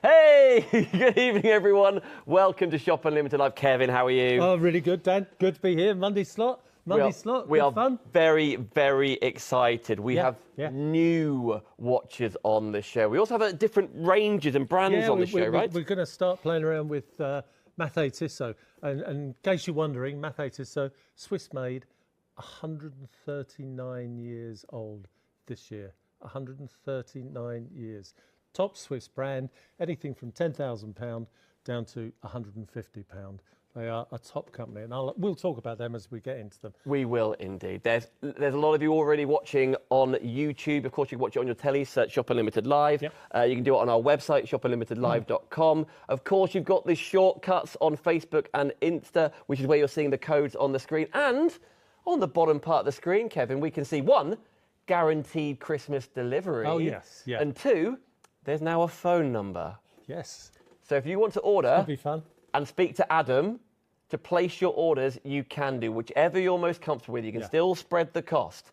Hey, good evening, everyone. Welcome to Shop Unlimited Live. Kevin, how are you? Oh, really good, Dan. Good to be here. Monday slot. We are fun. very, very excited. We have new watches on the show. We also have different ranges and brands on the show, right? We're going to start playing around with Mathey Tissot. And in case you're wondering, Mathey Tissot, Swiss-made, 139 years old this year. 139 years. Top Swiss brand, anything from £10,000 down to £150. They are a top company, and we'll talk about them as we get into them. We will indeed. There's a lot of you already watching on YouTube. Of course, you can watch it on your telly, search Shop Unlimited Live. Yep. You can do it on our website, shopunlimitedlive.com. Of course, you've got the shortcuts on Facebook and Insta, which is where you're seeing the codes on the screen. And on the bottom part of the screen, Kevin, we can see one, guaranteed Christmas delivery. Oh, yes. Yeah. And two, there's now a phone number. Yes. So if you want to order... That'll be fun. And speak to Adam to place your orders, you can do whichever you're most comfortable with. You can still spread the cost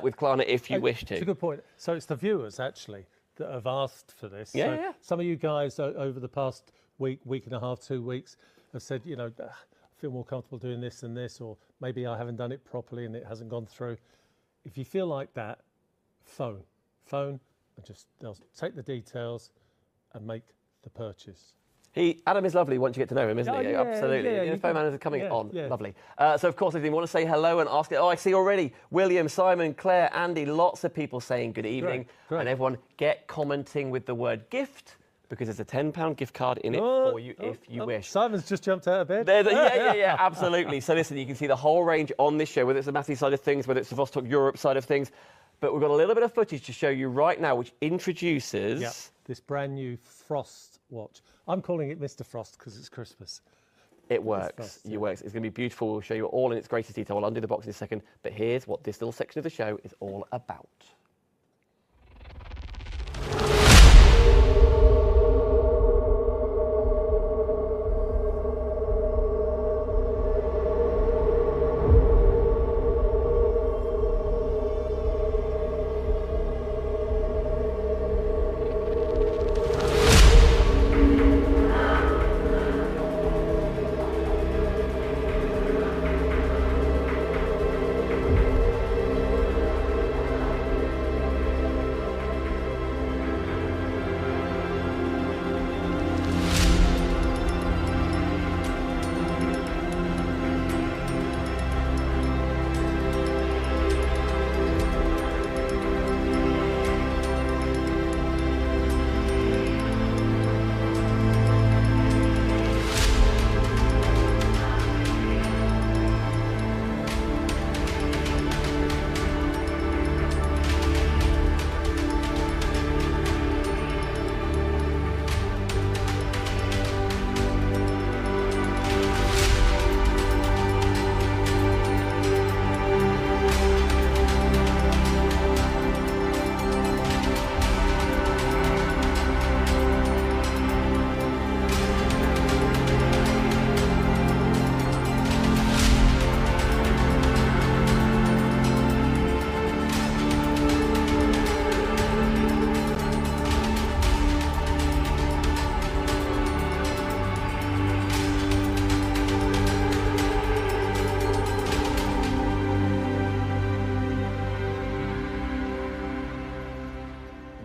with Klarna if you wish to. It's a good point. So it's the viewers actually that have asked for this. So some of you guys over the past week and a half, 2 weeks have said, you know, I feel more comfortable doing this than this, or maybe I haven't done it properly and it hasn't gone through. If you feel like that, phone, and just they'll take the details and make the purchase. Adam is lovely once you get to know him, isn't he? Yeah, absolutely. Yeah, the phone man is coming on. Yeah. Lovely. So, of course, if you want to say hello and ask it, I see already William, Simon, Claire, Andy, lots of people saying good evening. Great. And everyone get commenting with the word gift, because there's a £10 gift card in it for you if you wish. Simon's just jumped out of bed. Yeah, absolutely. So, listen, you can see the whole range on this show, whether it's the Mathey side of things, whether it's the Vostok-Europe side of things. But we've got a little bit of footage to show you right now, which introduces... this brand new Frost watch. I'm calling it Mr. Frost because it's Christmas. It works. It works. It's going to be beautiful. We'll show you all in its greatest detail. I'll undo the box in a second. But here's what this little section of the show is all about.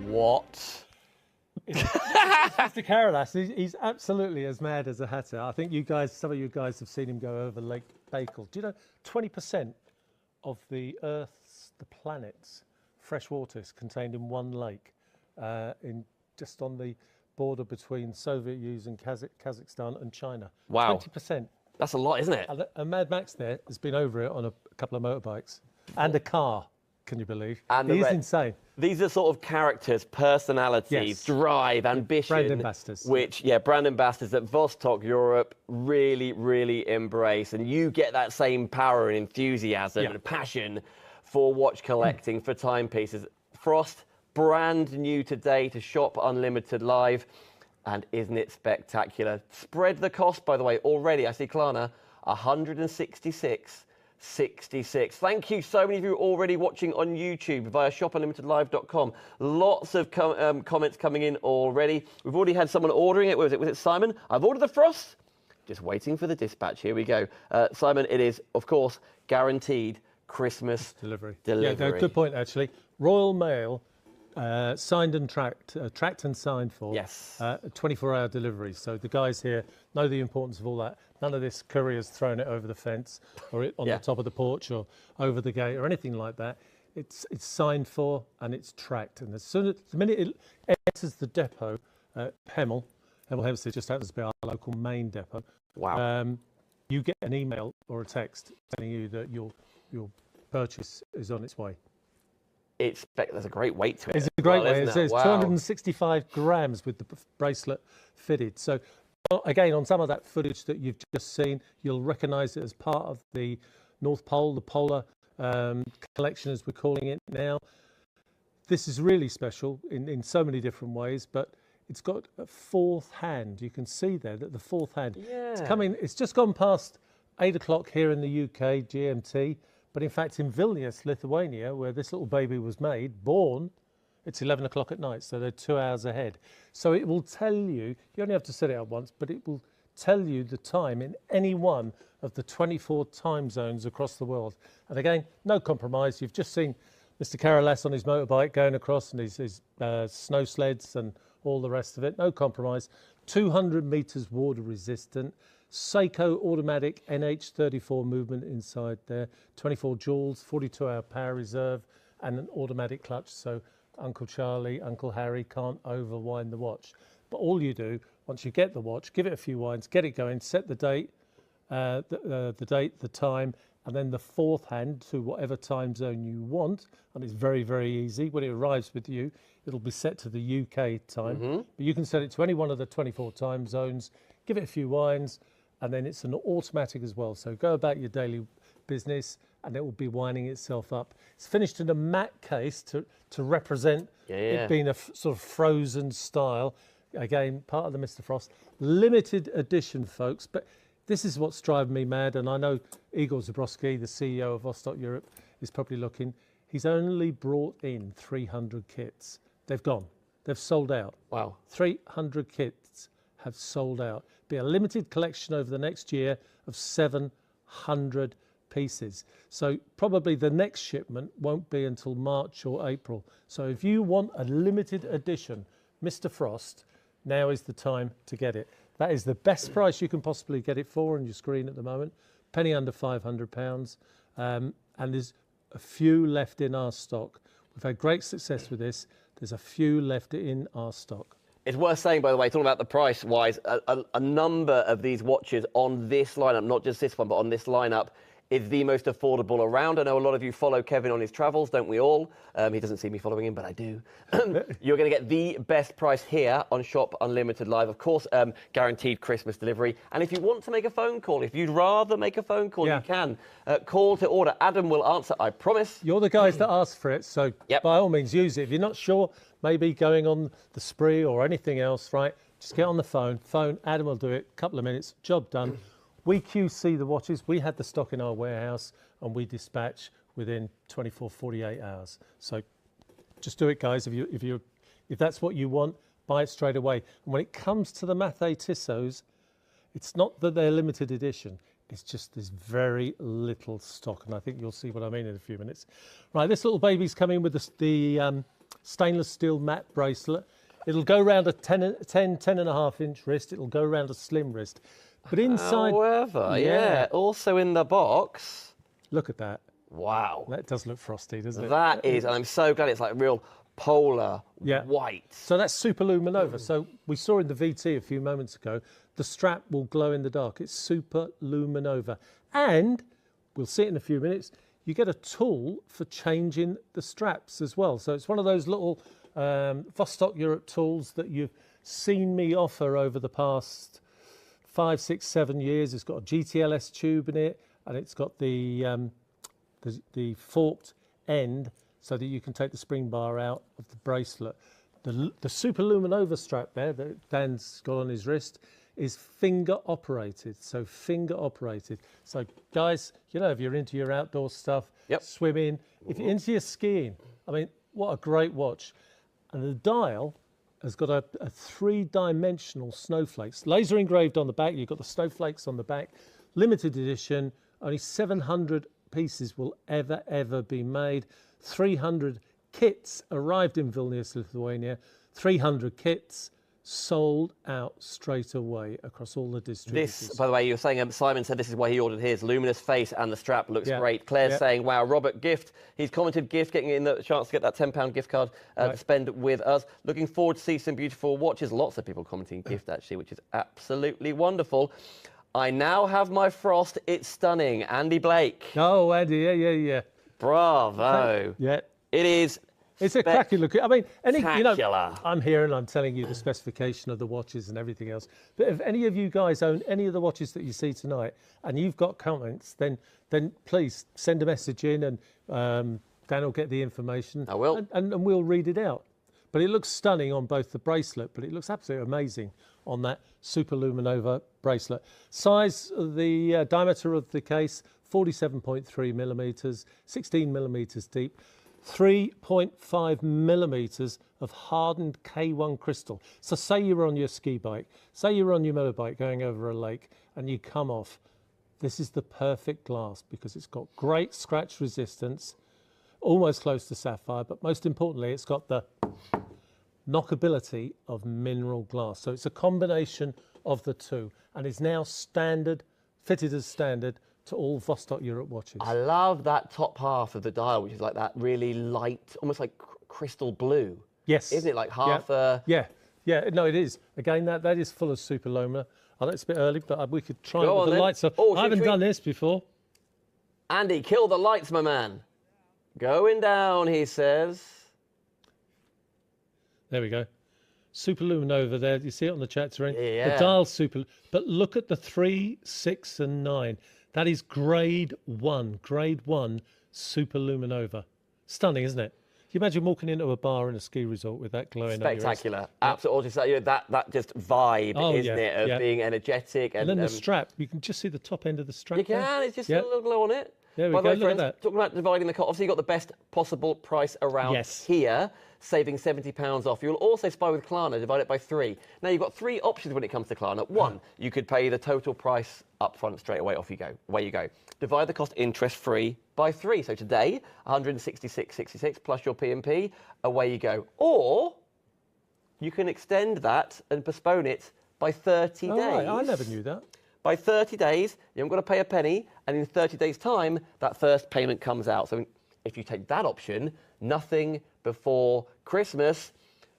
What? Mr. Carolass, he's absolutely as mad as a hatter. I think some of you guys have seen him go over Lake Baikal. Do you know 20% of the planet's fresh water is contained in one lake, just on the border between Soviet Union and Kazakhstan and China? Wow. 20%. That's a lot, isn't it? And Mad Max there has been over it on a couple of motorbikes and a car. Can you believe? And he's insane. These are sort of characters, personalities, drive, ambition. Brand ambassadors. Brand ambassadors that Vostok-Europe really, really embrace. And you get that same power and enthusiasm and passion for watch collecting, for timepieces. Frost, brand new today to Shop Unlimited Live. And isn't it spectacular? Spread the cost, by the way, already. I see Klarna, 166 66. Thank you so many of you already watching on YouTube via shopunlimitedlive.com. Lots of comments coming in already. We've already had someone ordering it. Was it Simon? I've ordered the frost. Just waiting for the dispatch. Here we go. Simon, it is, of course, guaranteed Christmas delivery. Yeah, no, good point, actually. Royal Mail, signed and tracked and signed for. Yes. 24-hour delivery. So the guys here know the importance of all that. None of this courier's thrown it over the fence or on the top of the porch or over the gate or anything like that. It's signed for and it's tracked. And the minute it enters the depot at Hemel Hempstead just happens to be our local main depot. Wow. You get an email or a text telling you that your purchase is on its way. There's a great weight to it. It's a great weight. It says wow. 265 grams with the bracelet fitted. So again, on some of that footage that you've just seen, you'll recognise it as part of the North Pole, the polar collection, as we're calling it now. This is really special in so many different ways, but it's got a fourth hand. You can see there that the fourth hand. Yeah. It's coming. It's just gone past 8 o'clock here in the UK, GMT. But in fact, in Vilnius, Lithuania, where this little baby was born, it's 11 o'clock at night. So they're 2 hours ahead. So it will tell you, you only have to set it up once, but it will tell you the time in any one of the 24 time zones across the world. And again, no compromise. You've just seen Mr. Karalas on his motorbike going across and his snow sleds and all the rest of it. No compromise. 200 meters water resistant. Seiko automatic NH34 movement inside there. 24 joules, 42-hour power reserve, and an automatic clutch. So Uncle Charlie, Uncle Harry can't overwind the watch. But all you do, once you get the watch, give it a few winds, get it going, set the date, the time, and then the fourth hand to whatever time zone you want. And it's very, very easy. When it arrives with you, it'll be set to the UK time. But you can set it to any one of the 24 time zones, give it a few winds, and then it's an automatic as well. So go about your daily business and it will be winding itself up. It's finished in a matte case to represent it being a sort of frozen style. Again, part of the Mr. Frost. Limited edition, folks. But this is what's driving me mad. And I know Igor Zabrowski, the CEO of Vostok-Europe, is probably looking. He's only brought in 300 kits. They've gone. They've sold out. Wow. 300 kits have sold out. Be a limited collection over the next year of 700 pieces. So probably the next shipment won't be until March or April. So if you want a limited edition Mr. Frost, now is the time to get it. That is the best price you can possibly get it for on your screen at the moment. Penny under £500. And there's a few left in our stock. We've had great success with this. There's a few left in our stock. It's worth saying, by the way, talking about the price-wise, a number of these watches on this lineup, not just this one, but on this lineup, is the most affordable around. I know a lot of you follow Kevin on his travels, don't we all? He doesn't see me following him, but I do. You're going to get the best price here on Shop Unlimited Live. Of course, guaranteed Christmas delivery. And if you want to make a phone call, if you'd rather make a phone call, you can. Call to order. Adam will answer, I promise. You're the guys that ask for it, so by all means, use it. If you're not sure, maybe going on the spree or anything else, right, just get on the phone. Adam will do it. Couple of minutes, job done. We QC the watches. We had the stock in our warehouse and we dispatch within 24, 48 hours. So just do it, guys. If that's what you want, buy it straight away. And when it comes to the Mathey Tissots, it's not that they're limited edition. It's just there's very little stock. And I think you'll see what I mean in a few minutes. Right, this little baby's coming with the stainless steel matte bracelet. It'll go around a 10.5 inch wrist. It'll go around a slim wrist. But inside... However, also in the box... Look at that. Wow. That does look frosty, doesn't it? That is, and I'm so glad it's like real polar white. So that's Super Luminova. So we saw in the VT a few moments ago, the strap will glow in the dark. It's Super Luminova. And, we'll see it in a few minutes, you get a tool for changing the straps as well. So it's one of those little Vostok-Europe tools that you've seen me offer over the past 5, 6, 7 years. It's got a GTLS tube in it, and it's got the forked end so that you can take the spring bar out of the bracelet. The Super Luminova strap there that Dan's got on his wrist is finger operated. So finger operated. So guys, you know, if you're into your outdoor stuff, swimming, if you're into your skiing, I mean, what a great watch. And the dial has got a 3-dimensional snowflakes, laser engraved on the back. You've got the snowflakes on the back, limited edition, only 700 pieces will ever be made. 300 kits arrived in Vilnius, Lithuania. 300 kits sold out straight away across all the distributors. This, by the way, you were saying, Simon said this is why he ordered his. Luminous face and the strap looks great. Claire's saying, wow, Robert, gift. He's commented gift, getting in the chance to get that £10 gift card to spend with us. Looking forward to see some beautiful watches. Lots of people commenting gift, actually, which is absolutely wonderful. I now have my Frost. It's stunning. Andy Blake. Oh, Andy, yeah. Bravo. Yeah. It is. It's a cracking look. I mean, you know, I'm here and I'm telling you the specification of the watches and everything else. But if any of you guys own any of the watches that you see tonight and you've got comments, then please send a message in and Dan will get the information. I will. And we'll read it out. But it looks stunning on both the bracelet, but it looks absolutely amazing on that Super Luminova bracelet. Size, the diameter of the case, 47.3 millimeters, 16 millimeters deep. 3.5 millimeters of hardened K1 crystal. So say you're on your ski bike, say you're on your motorbike going over a lake and you come off. This is the perfect glass because it's got great scratch resistance, almost close to sapphire, but most importantly, it's got the knockability of mineral glass. So it's a combination of the two and is now standard, fitted as standard to all Vostok-Europe watches. I love that top half of the dial, which is like that really light, almost like crystal blue. Yes. Isn't it like half a... Yeah, no, it is. Again, that is full of Super Loma. I know it's a bit early, but we could try it with the lights. I haven't done this before. Andy, kill the lights, my man. Going down, he says. There we go. Super Luminova there. You see it on the chat screen? Yeah. The dial's super. But look at the 3, 6, and 9. That is grade 1 Super Luminova. Stunning, isn't it? Can you imagine walking into a bar in a ski resort with that glowing? Spectacular. Absolutely. That just vibe, isn't it, of being energetic. And then the strap, you can just see the top end of the strap. You can, it's just a little glow on it. There we go, look at that. Talking about dividing the cost, obviously you've got the best possible price around here, saving £70 off. You'll also spy with Klarna, divide it by 3. Now, you've got 3 options when it comes to Klarna. 1, you could pay the total price up front straight away, away you go. Divide the cost interest-free by 3. So today, 166.66 plus your P&P, away you go. Or you can extend that and postpone it by 30 days. Right. I never knew that. By 30 days, you haven't got to pay a penny, and in 30 days' time, that first payment comes out. So if you take that option, nothing before Christmas,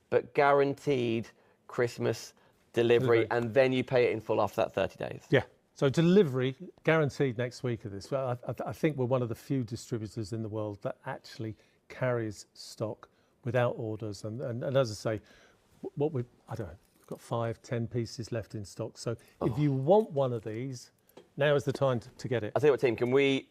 but guaranteed Christmas delivery, and then you pay it in full after that 30 days. Yeah. So delivery guaranteed next week of this. I think we're one of the few distributors in the world that actually carries stock without orders. And as I say, I don't know, we've got 5, 10 pieces left in stock. So if you want one of these, now is the time to get it. I'll tell you what, team, can we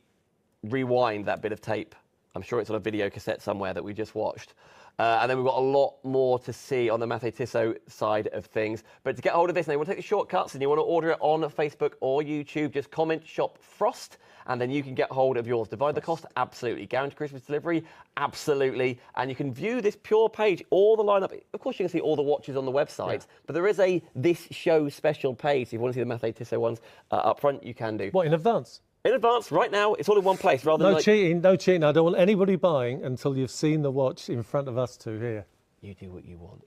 rewind that bit of tape? I'm sure it's on a video cassette somewhere that we just watched. And then we've got a lot more to see on the Mathey Tissot side of things. But to get hold of this, now you want to take the shortcuts and you want to order it on Facebook or YouTube, just comment Shop Frost, and then you can get hold of yours. Divide the cost, absolutely. Guaranteed Christmas delivery, absolutely. And you can view this pure page, all the lineup. Of course, you can see all the watches on the website, but there is a This Show special page. If you want to see the Mathey Tissot ones up front, you can do. What, in advance? In advance, right now, it's all in one place rather than no cheating. I don't want anybody buying until you've seen the watch in front of us two here. You do what you want.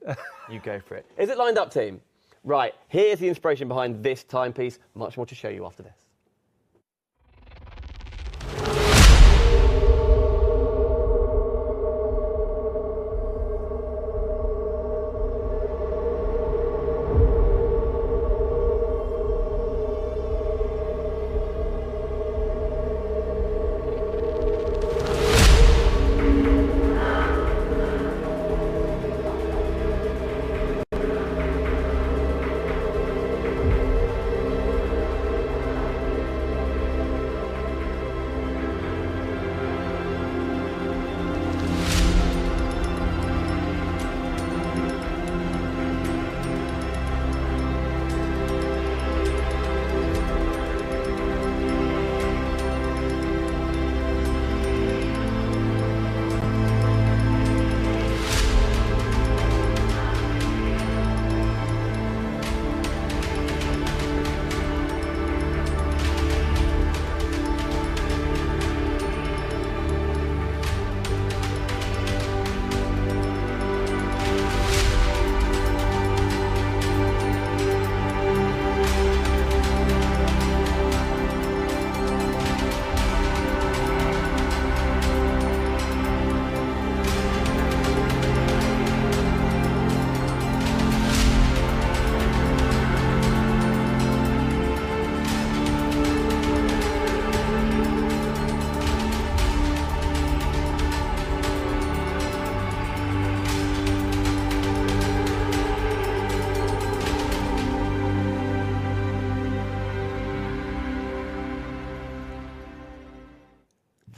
You go for it. Is it lined up, team? Right, here's the inspiration behind this timepiece. Much more to show you after this.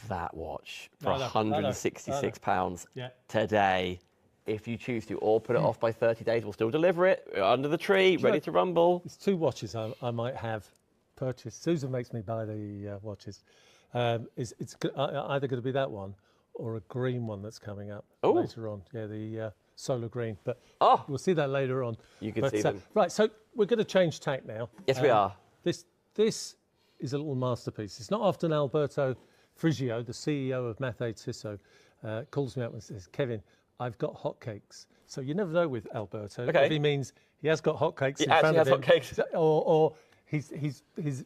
that watch for I know. £166 Yeah. today. If you choose to, or put it off by 30 days, we'll still deliver it under the tree, ready to rumble. It's 2 watches I might have purchased. Susan makes me buy the watches. It's either going to be that one or a green one that's coming up later on. Yeah, the solar green. But we'll see that later on. You can see them. Right, so we're going to change tack now. Yes, we are. This is a little masterpiece. It's not often Alberto Frigio, the CEO of Mathey Tissot, calls me up and says, Kevin, I've got hotcakes. So you never know with Alberto. Okay. If he means he has got hotcakes He in front of him. actually has hotcakes. Or he's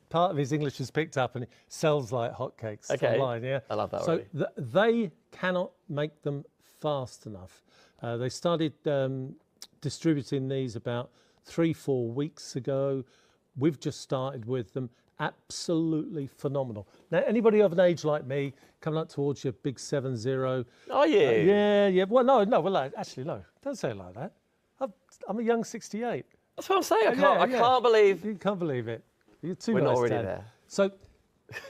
part of his English is picked up and he sells like hotcakes online. Yeah, I love that So already. they cannot make them fast enough. They started distributing these about 3-4 weeks ago. We've just started with them. Absolutely phenomenal. Now, anybody of an age like me, coming up towards your big 70. Are you? Yeah. Well, no. Well, actually, no. Don't say it like that. I'm a young 68. That's what I'm saying. I can't believe. You can't believe it. You're too We're nice, not already Dad. there. So,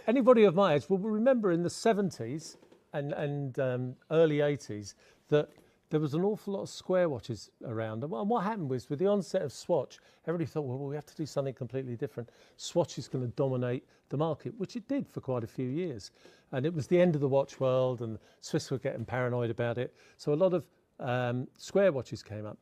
anybody of my age will remember in the 70s and early 80s that there was an awful lot of square watches around. And what happened was, with the onset of Swatch, everybody thought, well, we have to do something completely different. Swatch is going to dominate the market, which it did for quite a few years. And it was the end of the watch world, and the Swiss were getting paranoid about it. So a lot of square watches came up.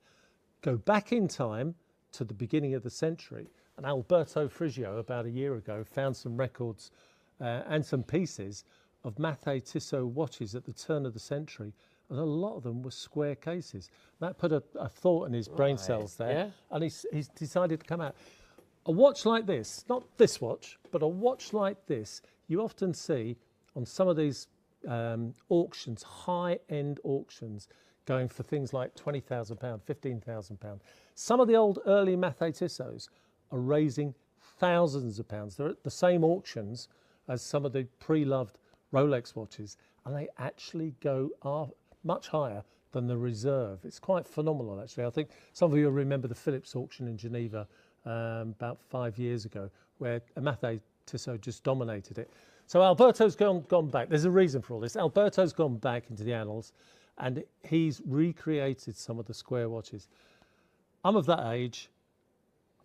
Go back in time to the beginning of the century, and Alberto Frigio, about a year ago, found some records and some pieces of Mathey Tissot watches at the turn of the century, and a lot of them were square cases. That put a thought in his brain cells there, and he's decided to come out. A watch like this, not this watch, but a watch like this, you often see on some of these auctions, high-end auctions, going for things like £20,000, £15,000. Some of the old early Mathey Tissots are raising thousands of pounds. They're at the same auctions as some of the pre-loved Rolex watches, and they actually go much higher than the reserve. It's quite phenomenal, actually. I think some of you will remember the Philips auction in Geneva about 5 years ago, where a Mathey Tissot just dominated it. So Alberto's gone back. There's a reason for all this. Alberto's gone back into the annals, and he's recreated some of the square watches. I'm of that age.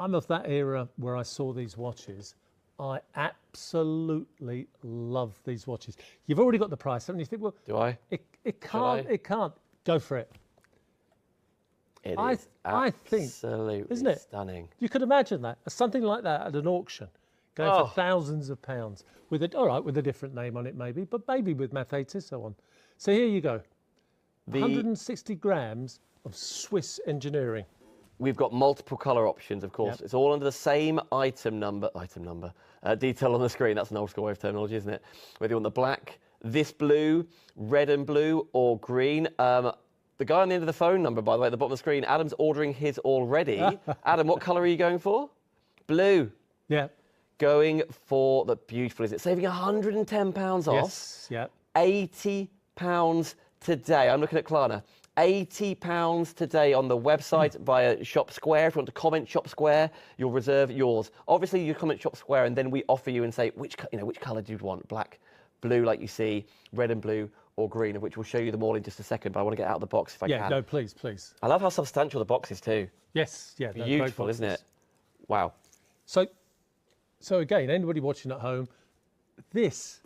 I'm of that era where I saw these watches. I absolutely love these watches. You've already got the price, haven't you? Think, well, Do I? It can't. Go for it. I think absolutely isn't it stunning. You could imagine that, something like that at an auction, going for thousands of pounds with a different name on it maybe, but maybe with Mathey Tissot on. So here you go, 160 grams of Swiss engineering. We've got multiple colour options, of course. Yep. It's all under the same item number, detail on the screen. That's an old school way of terminology, isn't it? Whether you want the black, this blue, red and blue, or green. The guy on the end of the phone number, by the way, at the bottom of the screen, Adam's ordering his already. Adam, what colour are you going for? Blue. Yeah. Going for the beautiful, is it? Saving £110 off. Yes, yeah. £80 today. I'm looking at Klarna. £80 today on the website via Shop Square. If you want to comment Shop Square, you'll reserve yours. Obviously, you comment Shop Square, and then we offer you and say which colour do you want? Black, blue, like you see, red and blue, or green, of which we'll show you them all in just a second. But I want to get out of the box if I can. Yeah, no, please. I love how substantial the box is too. Yes, yeah, beautiful, isn't it? Wow. So again, anybody watching at home, this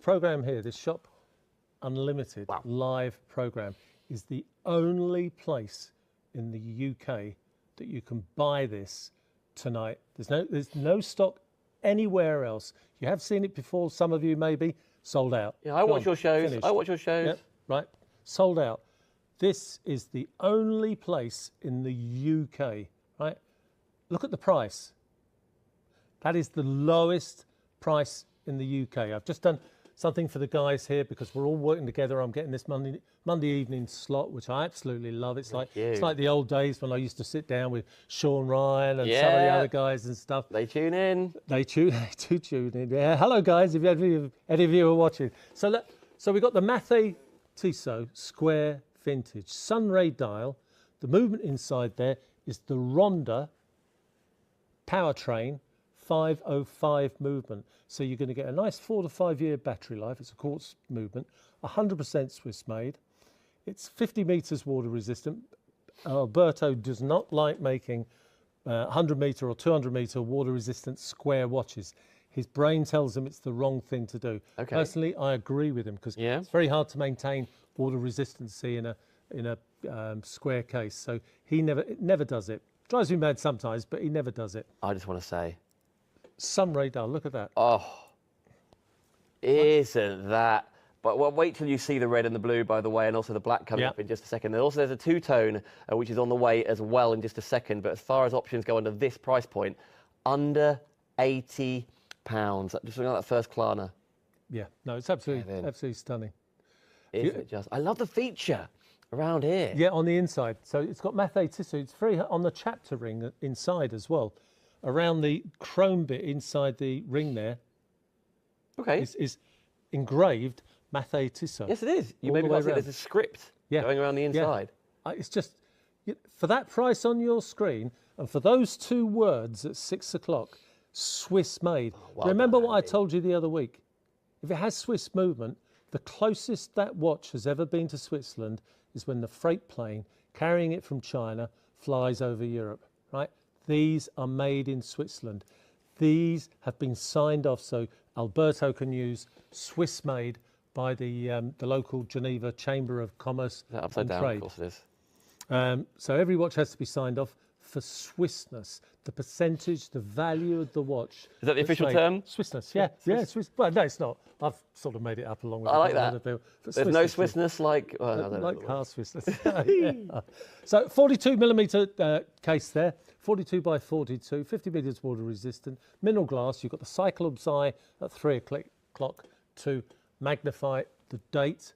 program here, this Shop Unlimited live program, is the only place in the UK that you can buy this tonight. There's no stock anywhere else. You have seen it before, some of you maybe, sold out. Yeah, I watch your shows. Finished. I watch your shows. Yep, right, sold out. This is the only place in the UK, right? Look at the price. That is the lowest price in the UK. I've just done something for the guys here because we're all working together. I'm getting this Monday evening slot, which I absolutely love. It's like the old days when I used to sit down with Sean Ryan and some of the other guys and stuff. They tune in. They do tune in. Yeah. Hello, guys. If any of you are watching. So we got the Mathey Tissot Square Vintage Sunray dial. The movement inside there is the Ronda powertrain 505 movement. So you're going to get a nice 4 to 5 year battery life. It's a quartz movement, 100% Swiss made. It's 50 meters water resistant. Alberto does not like making 100 meter or 200 meter water resistant square watches. His brain tells him it's the wrong thing to do. Okay. Personally, I agree with him because it's very hard to maintain water resistancy in a square case. So he never does it. Drives me mad sometimes, but he never does it. I just want to say, sun radar. Look at that. Oh, isn't that? But well, wait till you see the red and the blue, by the way, and also the black coming up in just a second. And also, there's a two-tone, which is on the way as well in just a second. But as far as options go under this price point, under £80. Just looking at that first Klarna. Yeah, no, it's absolutely stunning. Isn't it just? I love the feature around here. Yeah, on the inside. So it's got Mathey Tissot. It's very on the chapter ring inside as well. Around the chrome bit inside the ring there. Okay. Is engraved Mathey Tissot. Yes, it is. You maybe can't see there's a script going around the inside. Yeah. It's just, for that price on your screen, and for those two words at 6 o'clock, Swiss made. Well remember done, what I told you the other week? If it has Swiss movement, the closest that watch has ever been to Switzerland is when the freight plane carrying it from China flies over Europe, right? These are made in Switzerland. These have been signed off so Alberto can use Swiss made by the local Geneva Chamber of Commerce Is that upside and down? Trade. Of course it is. So every watch has to be signed off for Swissness, the percentage, the value of the watch. Is that the official term? Swissness, yeah. Swiss. Well, no, it's not. I've sort of made it up along with I like that. other people. There's no Swissness like... Well, I don't know like car Swissness. So 42 millimetre case there, 42 by 42, 50 metres water resistant, mineral glass. You've got the Cyclops eye at 3 o'clock to magnify the date.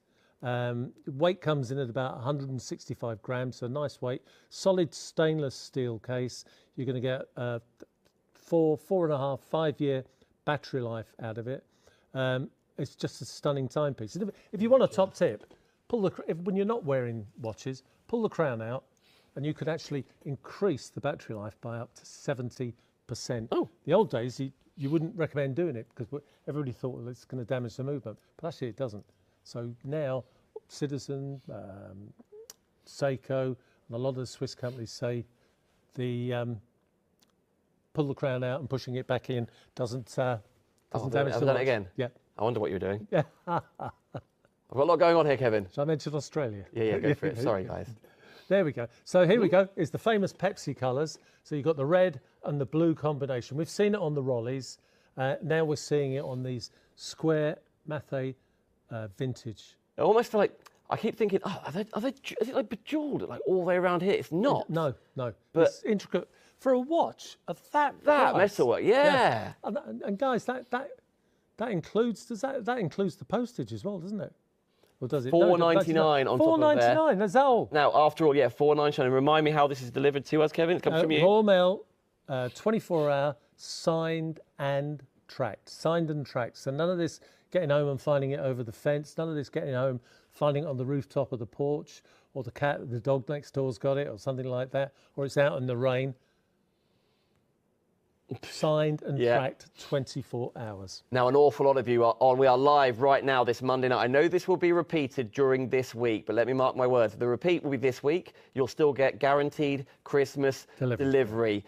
Weight comes in at about 165 grams, so nice weight. Solid stainless steel case. You're going to get 4.5, 5 year battery life out of it. It's just a stunning timepiece. If you want a top tip, when you're not wearing watches, pull the crown out, and you could actually increase the battery life by up to 70%. Oh. The old days, you wouldn't recommend doing it because everybody thought, well, it's going to damage the movement, but actually it doesn't. So now, Citizen, Seiko, and a lot of the Swiss companies say the pull the crown out and pushing it back in doesn't damage the watch. Have I done it again? Yeah. I wonder what you were doing. Yeah. I've got a lot going on here, Kevin. So I mentioned Australia. Yeah, go for it. Sorry, guys. There we go. So here we go. It's the famous Pepsi colours. So you've got the red and the blue combination. We've seen it on the Rollies. Now we're seeing it on these square Mathey vintage. I almost feel like I keep thinking, is it like bejeweled, like all the way around here? It's not. No. But it's intricate for a watch of that price. metalwork, yeah. And guys, that includes that includes the postage as well, doesn't it? Or does it? $4.99 on top of there. $4.99. That's all. Now, after all, $4.99. And remind me how this is delivered to us, Kevin. It comes from you. Royal Mail, 24-hour, signed and tracked. Signed and tracked. So none of this getting home and finding it over the fence. None of this getting home, finding it on the rooftop of the porch, or the dog next door's got it, or something like that, or it's out in the rain. Signed and tracked 24 hours. Now, an awful lot of you are on. We are live right now this Monday night. I know this will be repeated during this week, but let me mark my words. The repeat will be this week. You'll still get guaranteed Christmas delivery.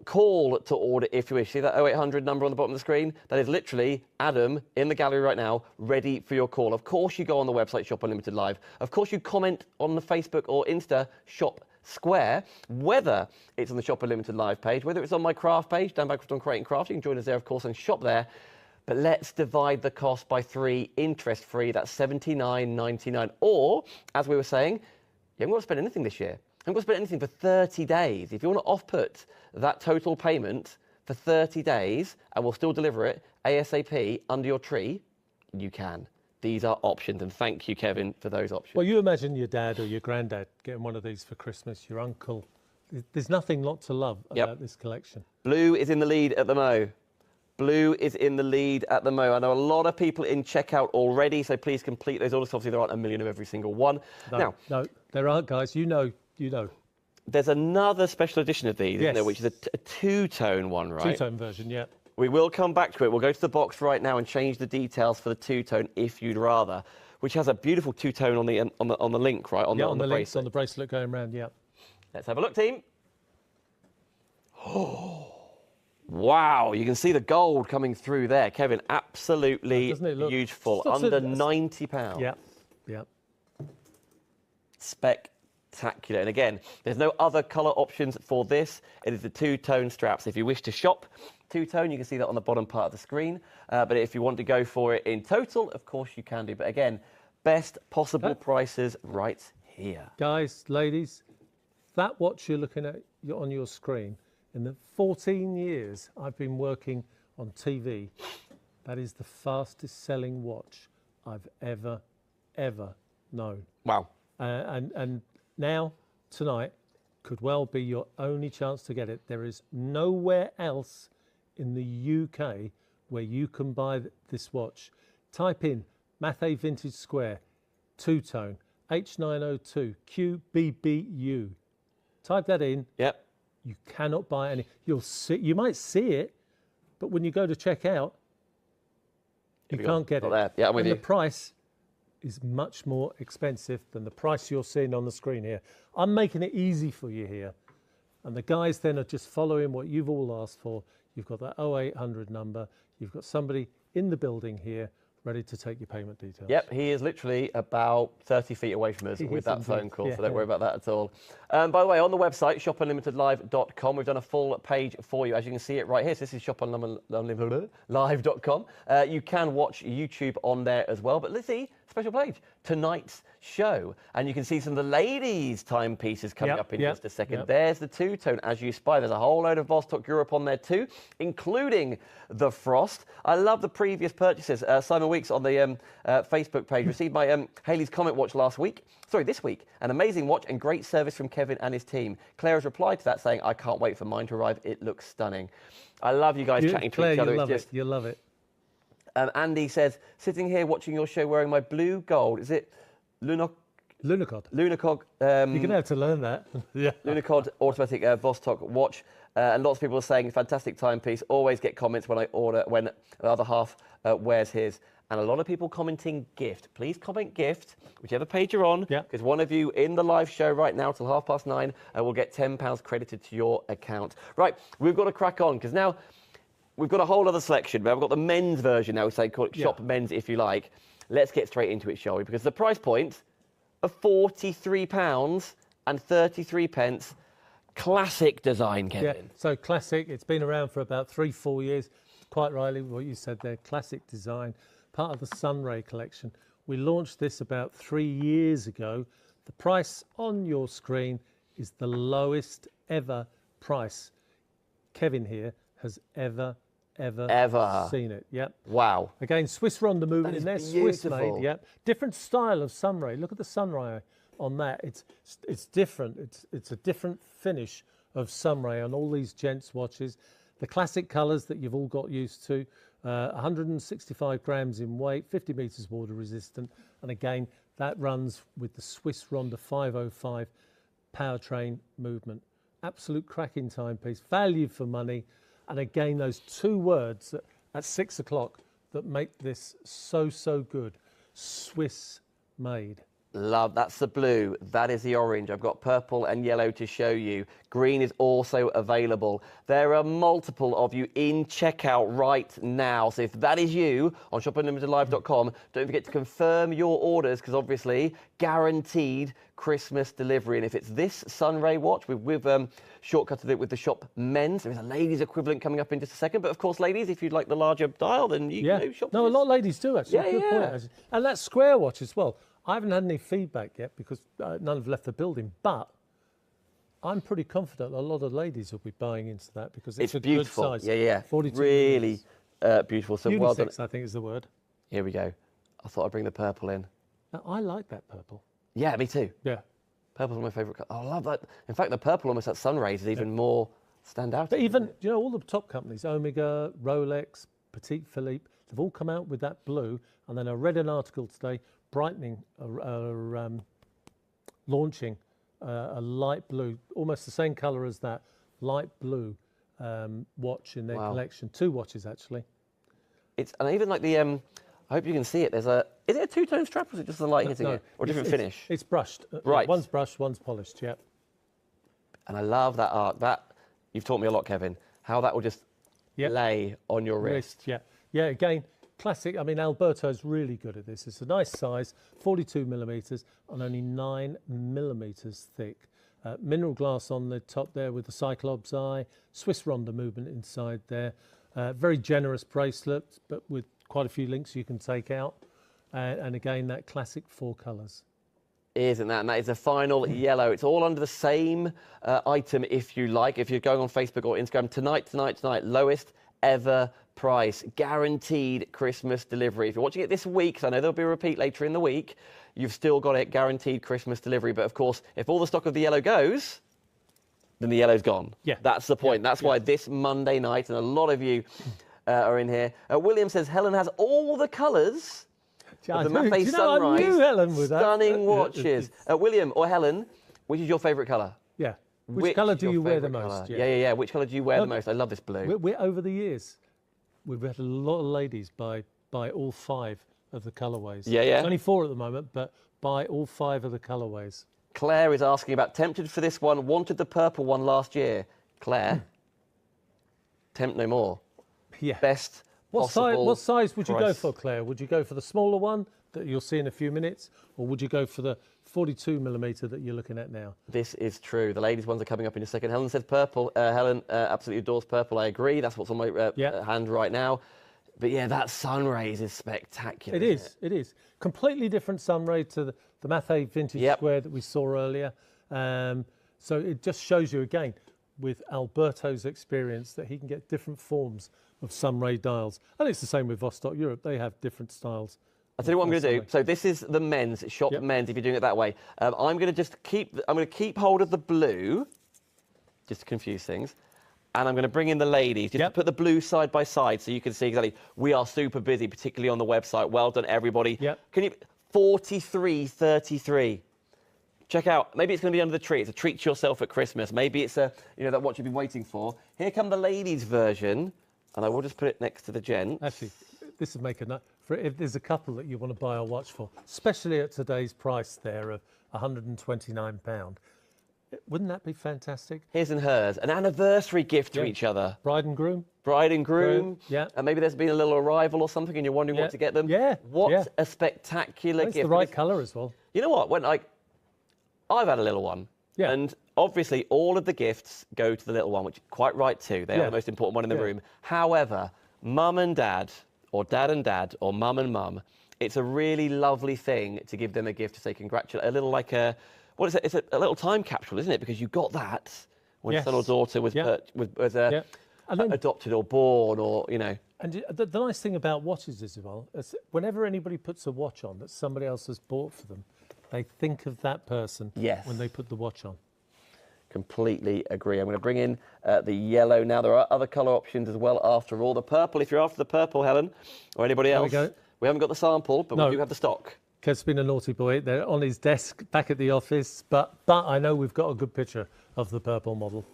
Call to order if you wish. See that 0800 number on the bottom of the screen? That is literally Adam in the gallery right now, ready for your call. Of course, you go on the website, Shop Unlimited Live. Of course, you comment on the Facebook or Insta, Shop Square, whether it's on the Shop Unlimited Live page, whether it's on my craft page, Dan Bancroft on Creating Craft. You can join us there, of course, and shop there. But let's divide the cost by 3, interest-free. That's $79.99. Or, as we were saying, you haven't got to spend anything this year. You haven't got to spend anything for 30 days. If you want to off-put that total payment for 30 days, and we'll still deliver it ASAP under your tree, you can. These are options, and thank you, Kevin, for those options. Well, you imagine your dad or your granddad getting one of these for Christmas, your uncle. There's nothing not to love about this collection. Blue is in the lead at the Mo. Blue is in the lead at the Mo. I know a lot of people in checkout already, so please complete those orders. Obviously, there aren't a million of every single one. No, there aren't, guys. You know. There's another special edition of these, isn't there, which is a two-tone one, right? Two-tone version, yeah. We will come back to it. We'll go to the box right now and change the details for the two-tone if you'd rather, which has a beautiful two-tone on the link, right? On the bracelet. links, on the bracelet going around, yeah. Let's have a look, team. Oh, wow, you can see the gold coming through there. Kevin, absolutely beautiful. Under £90. Yeah, yeah. Spectacular. And again, there's no other colour options for this. It is the two-tone straps. If you wish to shop two-tone, you can see that on the bottom part of the screen. But if you want to go for it in total, of course you can do. But again, best possible prices right here. Guys, ladies, that watch you're looking at on your screen, in the 14 years I've been working on TV, that is the fastest selling watch I've ever known. Wow. And now, tonight, could well be your only chance to get it. There is nowhere else in the UK where you can buy this watch. Type in Mathey Vintage Square, two-tone, H902, QBBU. Type that in. Yep. You cannot buy any. You might see it, but when you go to check out, you can't get it. There. Yeah, I'm with you. The price is much more expensive than the price you're seeing on the screen here. I'm making it easy for you here. And the guys then are just following what you've all asked for. You've got that 0800 number. You've got somebody in the building here ready to take your payment details. Yep, he is literally about 30 feet away from us with that phone call, so don't worry about that at all. By the way, on the website, shopunlimitedlive.com, we've done a full page for you. As you can see it right here, so this is shopunlimitedlive.com. You can watch YouTube on there as well, but let's see, special page, tonight's show. And you can see some of the ladies' timepieces coming up in just a second. There's the two-tone, as you spy. There's a whole load of Vostok-Europe on there too, including the Frost. I love the previous purchases. Simon Weeks on the Facebook page received my Hayley's Comet watch this week. An amazing watch and great service from Kevin and his team. Claire has replied to that saying, I can't wait for mine to arrive. It looks stunning. I love you guys chatting to each other. You love it. Andy says, sitting here watching your show wearing my blue gold. Is it Lunacod? Lunacod. You're going to have to learn that. Yeah. Lunacod automatic Vostok watch. And lots of people are saying, fantastic timepiece. Always get comments when I order, when the other half wears his. And a lot of people commenting gift. Please comment gift, whichever page you're on, because one of you in the live show right now till 9:30 will get £10 credited to your account. Right, we've got to crack on, because now we've got a whole other selection. We've got the men's version now, so call it Shop Men's if you like. Let's get straight into it, shall we? Because the price point of £43.33, classic design, Kevin. Yeah, so classic, it's been around for about 3-4 years. Quite rightly, what you said there, classic design, part of the Sunray collection. We launched this about 3 years ago. The price on your screen is the lowest ever price Kevin here has ever seen it. Yep. Wow. Again, Swiss Ronda movement in there, Swiss made. Yep. Different style of Sunray. Look at the Sunray on that. It's different. It's a different finish of Sunray on all these gents watches. The classic colours that you've all got used to. 165 grams in weight, 50 metres water resistant, and again that runs with the Swiss Ronda 505 powertrain movement. Absolute cracking timepiece, value for money, and again those two words at 6 o'clock that make this so good. Swiss made. Love, that's the blue, that is the orange. I've got purple and yellow to show you. Green is also available. There are multiple of you in checkout right now. So if that is you on shopunlimitedlive.com, don't forget to confirm your orders, because obviously guaranteed Christmas delivery. And if it's this Sunray watch, we've shortcutted it with the Shop Men's. There's a ladies equivalent coming up in just a second. But of course, ladies, if you'd like the larger dial, then you can shop. No, a lot of ladies do actually. Good point, actually. And that square watch as well. I haven't had any feedback yet because none have left the building, but I'm pretty confident a lot of ladies will be buying into that because it's a beautiful. Good size. Yeah. 42 really beautiful. So unisex, well done. I think is the word. Here we go. I thought I'd bring the purple in. Now, I like that purple. Yeah, me too. Yeah. Purple's my favourite colour. Oh, I love that. In fact, the purple almost at Sunrays is even more stand out. But even, you know, all the top companies, Omega, Rolex, Petit Philippe, they've all come out with that blue. And then I read an article today, brightening, launching a light blue, almost the same colour as that, light blue watch in their collection. 2 watches, actually. And even like the, I hope you can see it. Is it a two-tone strap, or is it just the light hitting it? Or different finish? It's brushed. Right. One's brushed, one's polished, yeah. And I love that art. You've taught me a lot, Kevin, how that will just lay on your wrist. Yeah. Yeah, again, classic. I mean, Alberto's really good at this. It's a nice size, 42 millimetres and only 9 millimetres thick. Mineral glass on the top there with the Cyclops eye, Swiss Ronda movement inside there. Very generous bracelet, but with quite a few links you can take out. And again, that classic 4 colours. Isn't that? And that is the final yellow. It's all under the same item, if you like. If you're going on Facebook or Instagram, tonight, lowest ever price, guaranteed Christmas delivery. If you're watching it this week, because I know there'll be a repeat later in the week, you've still got it, guaranteed Christmas delivery. But of course, if all the stock of the yellow goes, then the yellow's gone. Yeah. That's the point. That's why this Monday night, and a lot of you are in here. William says Helen has all the colours of the Mathey Sunrise. I knew Helen would have. Stunning watches. William or Helen, which is your favourite colour? Yeah. Which colour do you wear the most? Colour? Yeah. Which colour do you wear the most? I love this blue. We're over the years, we've had a lot of ladies buy all 5 of the colourways. Yeah. It's only 4 at the moment, but buy all 5 of the colourways. Claire is asking about tempted for this one, wanted the purple one last year. Claire, tempt no more. Yeah. Best What size would you go price. for, Claire? Would you go for the smaller one that you'll see in a few minutes, or would you go for the 42 millimetre that you're looking at now? This is true. The ladies' ones are coming up in a second. Helen says purple. Helen absolutely adores purple. I agree. That's what's on my hand right now. But yeah, that sunrays is spectacular. It is. Completely different sunray to the Mathey Vintage Square that we saw earlier. So it just shows you again, with Alberto's experience, that he can get different forms of sunray dials. And it's the same with Vostok-Europe. They have different styles. I'll tell you what I'm going to do. So this is the men's, shop men's, if you're doing it that way. I'm going to keep hold of the blue, just to confuse things. And I'm going to bring in the ladies, just to put the blue side by side so you can see exactly. We are super busy, particularly on the website. Well done, everybody. Can you, 43.33. Check out, maybe it's going to be under the tree. It's a treat to yourself at Christmas. Maybe it's that watch you've been waiting for. Here come the ladies' version, and I will just put it next to the gents. Actually, this would make a nice, if there's a couple that you want to buy a watch for, especially at today's price there of £129. Wouldn't that be fantastic? His and hers, an anniversary gift to each other. Bride and groom. Bride and groom. Yeah. And maybe there's been a little arrival or something and you're wondering what to get them. Yeah. What a spectacular gift. It's the right colour as well. You know what? I've had a little one. Yeah. And obviously all of the gifts go to the little one, which is quite right too. They are the most important one in the room. However, mum and dad, or dad and dad, or mum and mum, it's a really lovely thing to give them a gift to say congratulate, a little like a, what is it? It's a little time capsule, isn't it? Because you got that when son or daughter was adopted or born, or And the nice thing about watches is, whenever anybody puts a watch on that somebody else has bought for them, they think of that person when they put the watch on. Completely agree. I'm going to bring in the yellow now. There are other colour options as well after all. The purple, if you're after the purple, Helen, or anybody else. We haven't got the sample, but we do have the stock. Kev's been a naughty boy. They're on his desk back at the office, but I know we've got a good picture of the purple model.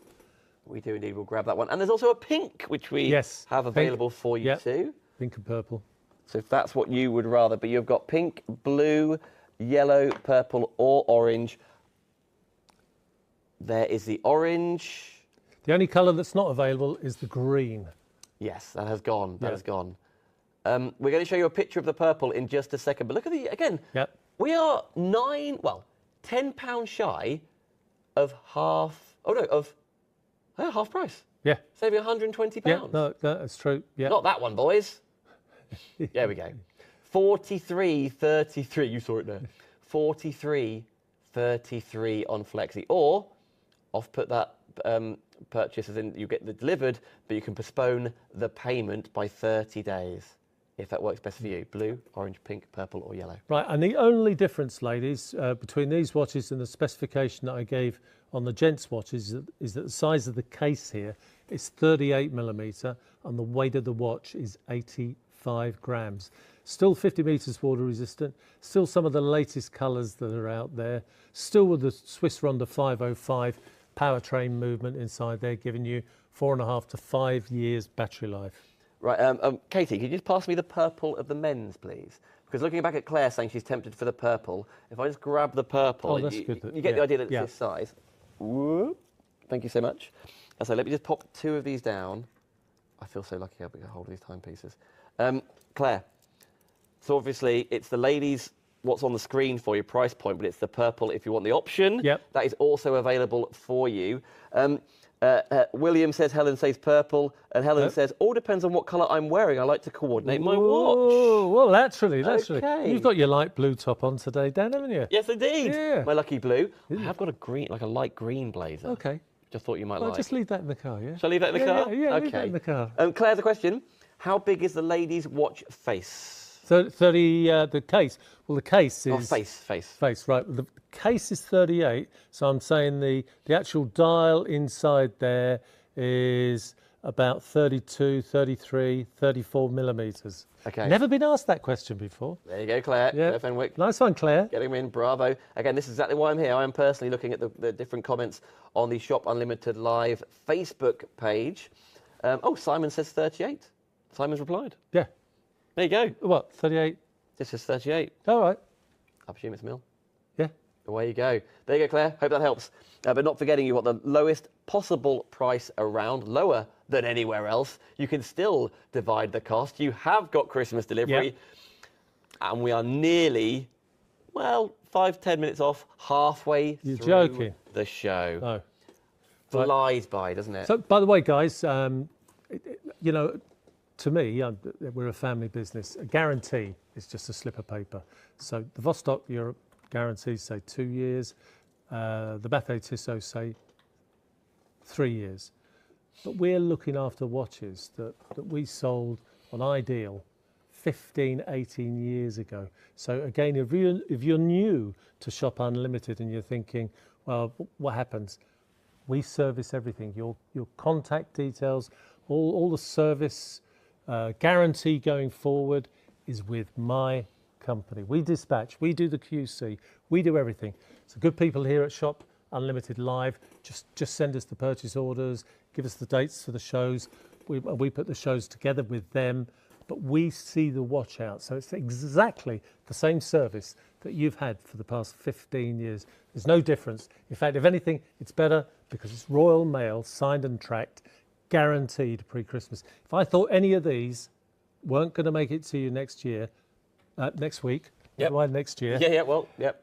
We do indeed. We'll grab that one. And there's also a pink, which we have available for you too. Pink and purple. So if that's what you would rather, but you've got pink, blue, yellow, purple or orange. There is the orange. The only colour that's not available is the green. Yes, that has gone. That has gone. We're going to show you a picture of the purple in just a second. But look at we are £10 shy of half price. Yeah. Saving £120. Yeah, no, that's true. Yeah. Not that one, boys. There we go. 43.33. You saw it there. 43.33 on Flexi. Or put that purchase as in you get the delivered, but you can postpone the payment by 30 days. If that works best for you. Blue, orange, pink, purple or yellow. Right, and the only difference, ladies, between these watches and the specification that I gave on the gents watches is that the size of the case here is 38 millimetre and the weight of the watch is 85 grams. Still 50 metres water resistant, still some of the latest colours that are out there, still with the Swiss Ronda 505 powertrain movement inside there, giving you 4.5 to 5 years battery life. Right, Katie, could you just pass me the purple of the men's, please? Because looking back at Claire saying she's tempted for the purple, if I just grab the purple, that's good. You get the idea that it's this size. Whoop. Thank you so much. And so let me just pop 2 of these down. I feel so lucky I'll be able to hold these timepieces. Claire, so obviously it's the ladies, what's on the screen for your price point, but it's the purple if you want the option. Yep. That is also available for you. William says Helen says purple, and Helen says, all depends on what colour I'm wearing. I like to coordinate my watch. Well, naturally. Okay. You've got your light blue top on today, Dan, haven't you? Yes, indeed. Yeah. My lucky blue. I have got a green, like a light green blazer. Okay. Just thought you might Well, like. just leave that in the car, yeah? Shall I leave that in the car? Yeah, okay. leave that in the car. Claire's a question. How big is the ladies' watch face? 30, the case. Well, the case is... Oh, face. Face, right. The case is 38, so I'm saying the actual dial inside there is about 32, 33, 34 millimetres. Okay. Never been asked that question before. There you go, Claire. Yeah. Claire Fenwick. Nice one, Claire. Getting me in, bravo. Again, this is exactly why I'm here. I am personally looking at the different comments on the Shop Unlimited Live Facebook page. Simon says 38. Simon's replied. Yeah. There you go. What, 38? This is 38. All right. I presume it's mil. Yeah. Away you go. There you go, Claire. Hope that helps. But not forgetting you want the lowest possible price around, lower than anywhere else. You can still divide the cost. You have got Christmas delivery. Yep. And we are nearly, 5-10 minutes off, halfway You're through joking. the show. No. Flies by, doesn't it? So, by the way, guys, you know, to me, we're a family business. A guarantee is just a slip of paper. So the Vostok-Europe guarantees say 2 years. The Mathey Tissot say 3 years. But we're looking after watches that we sold on Ideal 15, 18 years ago. So again, if you're new to Shop Unlimited and you're thinking, well, what happens? We service everything. Your contact details, all the service guarantee going forward is with my company. We dispatch, we do the QC, we do everything. So good people here at Shop Unlimited Live, just send us the purchase orders, give us the dates for the shows. We put the shows together with them, but we see the watch out. So it's exactly the same service that you've had for the past 15 years. There's no difference. In fact, if anything, it's better because it's Royal Mail, signed and tracked, guaranteed pre-Christmas. If I thought any of these weren't going to make it to you next year, next week, next year.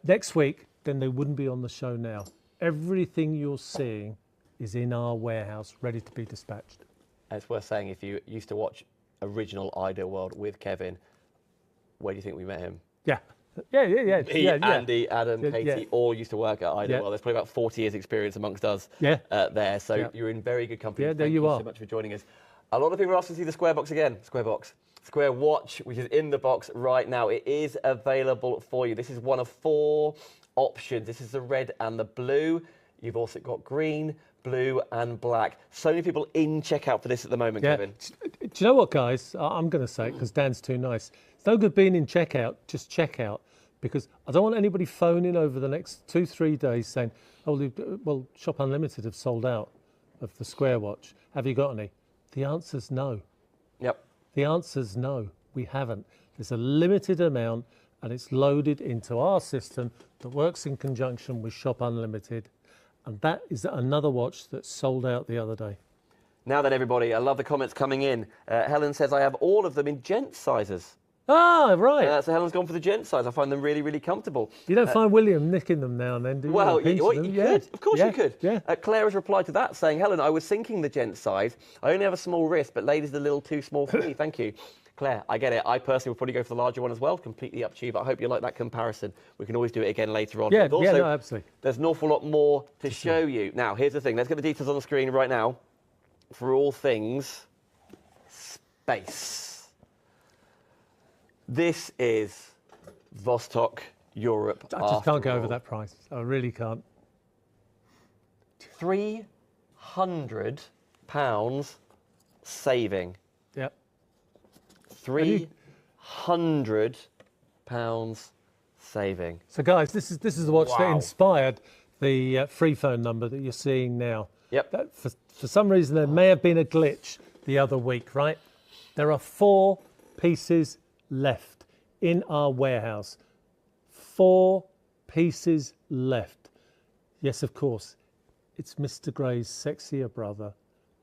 Next week, then they wouldn't be on the show now. Everything you're seeing is in our warehouse, ready to be dispatched. And it's worth saying, if you used to watch original Ideal World with Kevin, where do you think we met him? Yeah. Andy, Adam, Katie, all used to work at Ideal World. There's probably about 40 years experience amongst us there. So you're in very good company. Yeah, there Thank you are. So much for joining us. A lot of people are asking to see the Square Box again. Square Watch, which is in the box right now. It is available for you. This is one of 4 options. This is the red and the blue. You've also got green, blue and black. So many people in checkout for this at the moment, Kevin. Do you know what, guys? I'm going to say it because Dan's too nice. It's no good being in checkout, just check out. Because I don't want anybody phoning over the next 2-3 days saying, oh, well, Shop Unlimited have sold out of the Square Watch. Have you got any? The answer's no. Yep. The answer's no, we haven't. There's a limited amount and it's loaded into our system that works in conjunction with Shop Unlimited. And that is another watch that sold out the other day. Now then, everybody, I love the comments coming in. Helen says, I have all of them in gent sizes. Ah, right. So Helen's gone for the gent size. I find them really, really comfortable. You don't find William nicking them now and then, do you? Well, you could. Of course you could. Yeah. Claire has replied to that saying, Helen, I was thinking the gent size. I only have a small wrist, but ladies are a little too small for me. Thank you. Claire, I get it. I personally would probably go for the larger one as well. Completely up to you, but I hope you like that comparison. We can always do it again later on. Yeah, but also, no, absolutely. There's an awful lot more to show you. Now, here's the thing. Let's get the details on the screen right now for all things space. This is Vostok-Europe. I just can't go over that price. I really can't. £300 saving. Yep. £300 saving. So, guys, this is the watch that inspired the free phone number that you're seeing now. Yep. For for some reason, there may have been a glitch the other week, right? There are 4 pieces left in our warehouse. 4 pieces left. Yes, of course. It's Mr. Gray's sexier brother,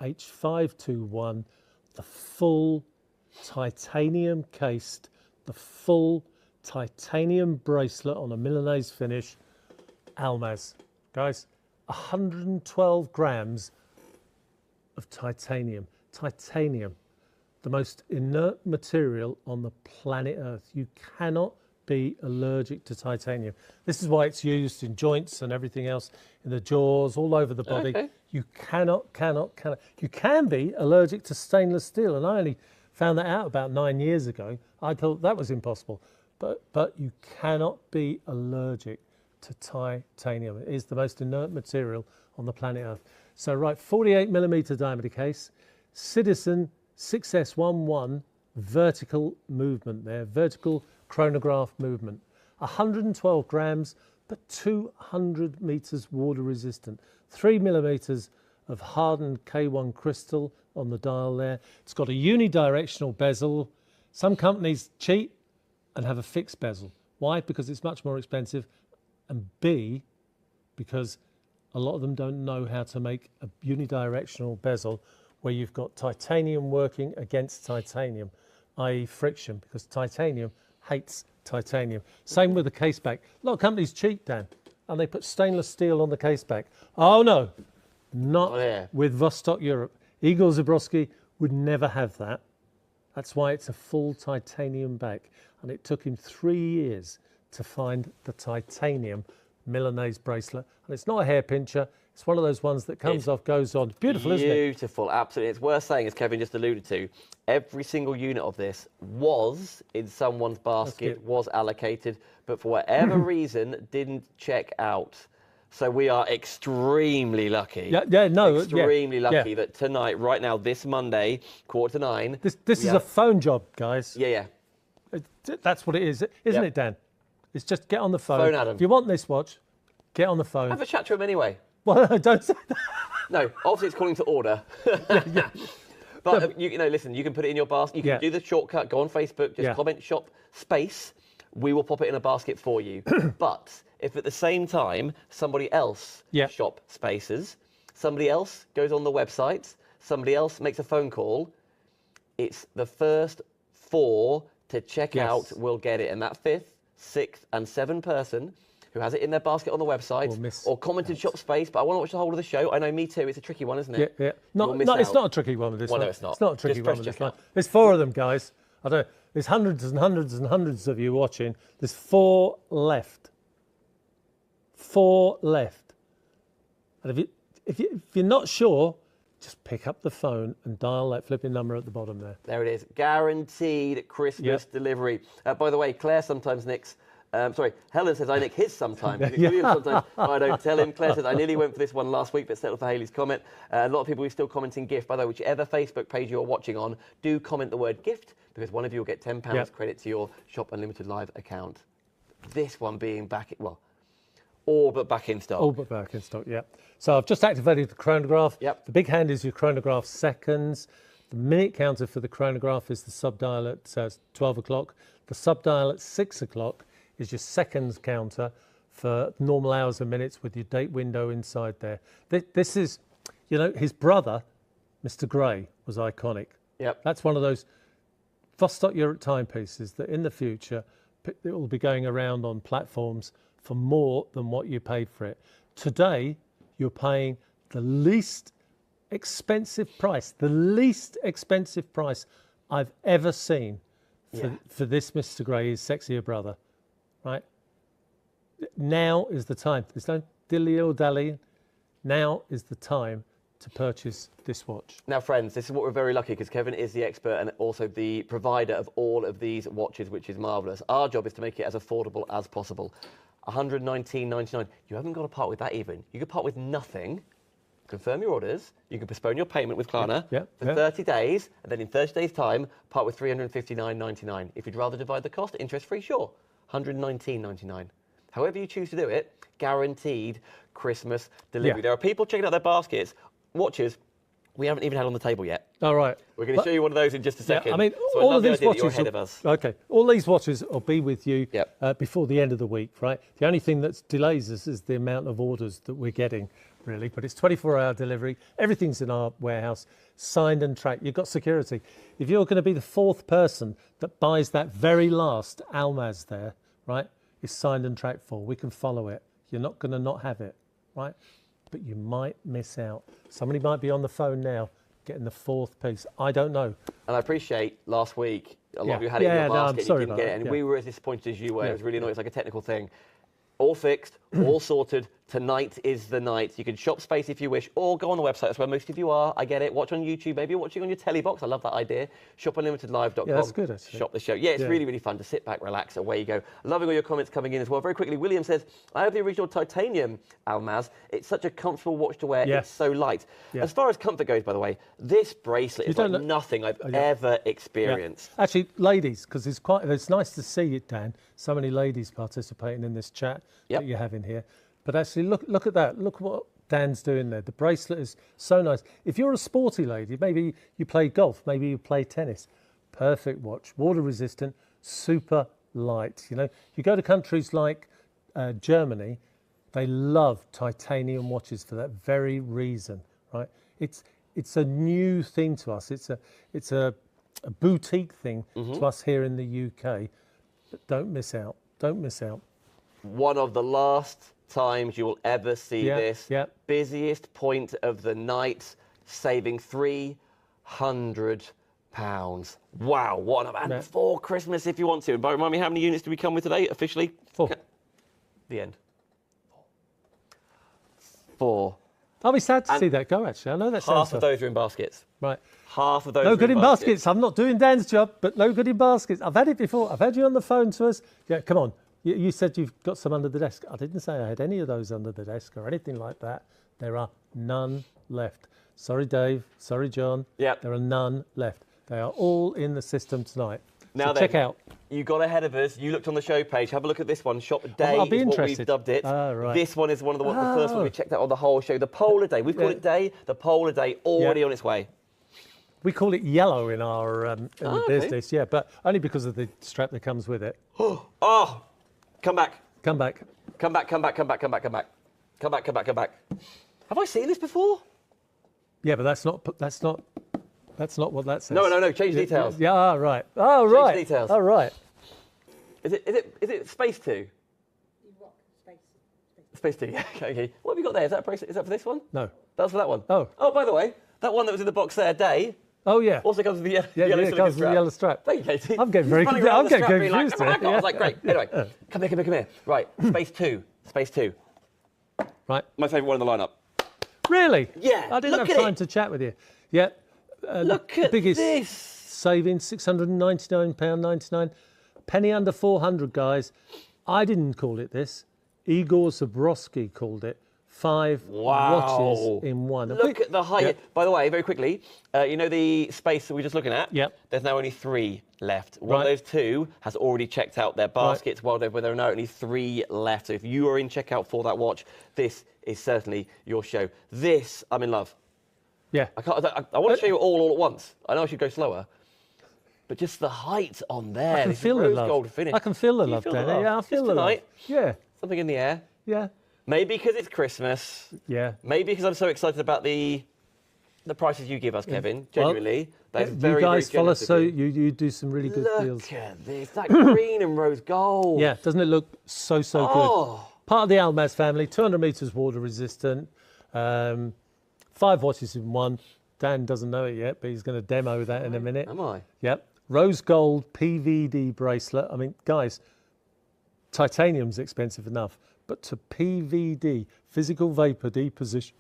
H521, the full titanium cased, the full titanium bracelet on a Milanese finish. Almaz, guys, 112 grams of titanium. Titanium, the most inert material on the planet Earth. You cannot be allergic to titanium. This is why it's used in joints and everything else, in the jaws, all over the body. Okay. You cannot. You can be allergic to stainless steel, and I only found that out about 9 years ago. I thought that was impossible, but you cannot be allergic to titanium. It is the most inert material on the planet Earth. So right, 48mm diameter case, Citizen 6S11 vertical movement there, vertical chronograph movement. 112 grams, but 200 meters water resistant. 3mm of hardened K1 crystal on the dial there. It's got a unidirectional bezel. Some companies cheat and have a fixed bezel. Why? Because it's much more expensive, and B, because a lot of them don't know how to make a unidirectional bezel where you've got titanium working against titanium, i.e. friction, because titanium hates titanium. Same with the case back. A lot of companies cheat, Dan, and they put stainless steel on the case back. Oh no, not with Vostok-Europe. Igor Zabrowski would never have that. That's why it's a full titanium back, and it took him 3 years to find the titanium Milanese bracelet. And it's not a hair pincher. It's one of those ones that comes off, goes on. Beautiful, isn't it? Beautiful, absolutely. It's worth saying, as Kevin just alluded to, every single unit of this was in someone's basket, was allocated, but for whatever reason, didn't check out. So we are extremely lucky. Extremely lucky that tonight, right now, this Monday, 8:45. This is a phone job, guys. Yeah. That's what it is, isn't it, Dan? It's just get on the phone. Phone Adam. If you want this watch, get on the phone. Have a chat to him anyway. Well, don't say that. No, obviously it's calling to order. But you know, listen, you can put it in your basket. You can do the shortcut. Go on Facebook. Just comment shop space. We will pop it in a basket for you. But if at the same time somebody else shop spaces, somebody else goes on the website, somebody else makes a phone call, it's the first 4 to check out will get it, and that 5th, 6th, and 7th person who has it in their basket on the website or commented shop space, but I want to watch the whole of the show. I know, me too. It's a tricky one, isn't it? Yeah. No, it's not a tricky one with this one. No, it's not. It's not a tricky one with this one. There's 4 of them, guys. I don't know. There's hundreds and hundreds and hundreds of you watching. There's 4 left. 4 left. And if you're not sure, just pick up the phone and dial that flipping number at the bottom there. There it is. Guaranteed Christmas delivery. By the way, Claire sometimes nicks. Helen says I nick his sometimes. Sometimes I don't tell him. Claire says I nearly went for this one last week, but settled for Hayley's comment. A lot of people are still commenting gift. By the way, whichever Facebook page you're watching on, do comment the word gift, because one of you will get £10 credit to your Shop Unlimited Live account. This one being back, all but back in stock. All but back in stock, yeah. So I've just activated the chronograph. Yep. The big hand is your chronograph seconds. The minute counter for the chronograph is the sub-dial at 12 o'clock. The sub-dial at 6 o'clock is your seconds counter for normal hours and minutes with your date window inside there. This is, his brother, Mr. Gray, was iconic. Yep. That's one of those Vostok-Europe timepieces that in the future, it will be going around on platforms for more than what you paid for it. Today, you're paying the least expensive price I've ever seen for this Mr. Gray, his sexier brother, right? Now is the time. There's no dilly or dally. Now is the time to purchase this watch. Now, friends, this is what we're very lucky, because Kevin is the expert and also the provider of all of these watches, which is marvellous. Our job is to make it as affordable as possible. $119.99. You haven't got to part with that even. You could part with nothing. Confirm your orders. You can postpone your payment with Klarna for 30 days, and then in 30 days' time, part with $359.99. If you'd rather divide the cost, interest-free, sure, $119.99. However you choose to do it, guaranteed Christmas delivery. There are people checking out their baskets, watches, we haven't even had on the table yet. All right. We're going to show you one of those in just a second. Yeah, I mean, so all of these watches you're ahead of us. Okay, all these watches will be with you before the end of the week, right? The only thing that delays us is the amount of orders that we're getting, really. But it's 24-hour delivery. Everything's in our warehouse, signed and tracked. You've got security. If you're going to be the 4th person that buys that very last Almaz there, right, it's signed and tracked for. We can follow it. You're not going to not have it, right? But you might miss out. Somebody might be on the phone now getting the 4th piece. I don't know. And I appreciate last week, a lot of you had it in your basket, you didn't get it, and we were as disappointed as you were. It was really annoying. It's like a technical thing. All fixed, all sorted. Tonight is the night. You can shop space if you wish, or go on the website. That's where most of you are. I get it. Watch on YouTube. Maybe you're watching on your telly box. I love that idea. ShopUnlimitedLive.com. Yeah, that's good, actually. Shop the show. Yeah, it's really, really fun to sit back, relax, away you go. Loving all your comments coming in as well. Very quickly, William says, I have the original titanium Almaz. It's such a comfortable watch to wear. It's so light. As far as comfort goes, by the way, this bracelet is like nothing I've ever experienced. Actually, ladies, because it's nice to see it, Dan. So many ladies participating in this chat that you're having here. But actually, look at that. Look what Dan's doing there. The bracelet is so nice. If you're a sporty lady, maybe you play golf, maybe you play tennis. Perfect watch. Water resistant, super light. You know, you go to countries like Germany, they love titanium watches for that very reason, right? It's a new thing to us. It's a boutique thing to us here in the UK. But don't miss out. Don't miss out. One of the last times you will ever see this. Busiest point of the night, saving £300. Wow, what an and for Christmas if you want to. But remind me, how many units do we come with today officially? 4. The end. 4. I'll be sad to see that go, actually. I know that sounds half of those are in baskets. Right. Half of those no are good in baskets. baskets. I'm not doing Dan's job, but no good in baskets. I've had it before. I've had you on the phone to us. Yeah, come on. You said you've got some under the desk. I didn't say I had any of those under the desk or anything like that. There are none left. Sorry, Dave. Sorry, John. Yeah. There are none left. They are all in the system tonight. Now so check out. You got ahead of us. You looked on the show page. Have a look at this one. Shop Day I'll be is interested. what we've dubbed it. Right. This one is one of the first ones we checked out on the whole show. The Polar Day. We've called it Day. The Polar Day already on its way. We call it yellow in our in the business, but only because of the strap that comes with it. Oh, come back. Come back. Come back, come back, come back, come back, come back. Come back, come back, come back. Have I seen this before? Yeah, but that's not what that says. No. Change details. Yeah, right. Oh, right. Change details. Oh, right. Is it Space 2? What? Space 2, yeah. Okay. What have you got there? Is that a bracelet? Is that for this one? No. That's for that one. Oh. Oh, by the way, that one that was in the box there, Day. Oh, yeah. Also comes with the yellow it comes with the yellow strap. Thank you, Katie. I'm getting very confused. I'm getting confused. Like, I was like, great. Anyway, come here. Right, Space 2. Space 2. Right. My favourite one in the lineup. Really? Yeah. I didn't have time to chat with you. Yeah. Look at biggest this. Saving, £699.99. Penny under 400, guys. I didn't call it this. Igor Zabrowski called it. 5 watches in one. Look at the height. Yeah. By the way, very quickly, you know the space that we're just looking at? Yep. There's now only 3 left. One of those 2 has already checked out their baskets, while there are now only 3 left. So if you are in checkout for that watch, this is certainly your show. This, I'm in love. Yeah. I want to show you all at once. I know I should go slower. But just the height on there. I can feel the love. Gold finish. I can feel the love, Danny. Yeah, I feel the love. Yeah. Something in the air. Yeah. Maybe because it's Christmas. Yeah. Maybe because I'm so excited about the prices you give us, Kevin. Genuinely. Well, you guys follow, so you do some really good deals. Look at this. That green and rose gold. Yeah. Doesn't it look so good? Part of the Almaz family, 200 metres water resistant, 5 watches in one. Dan doesn't know it yet, but he's going to demo that in a minute. Am I? Yep. Rose gold PVD bracelet. I mean, guys, titanium's expensive enough, but to PVD, physical vapor deposition,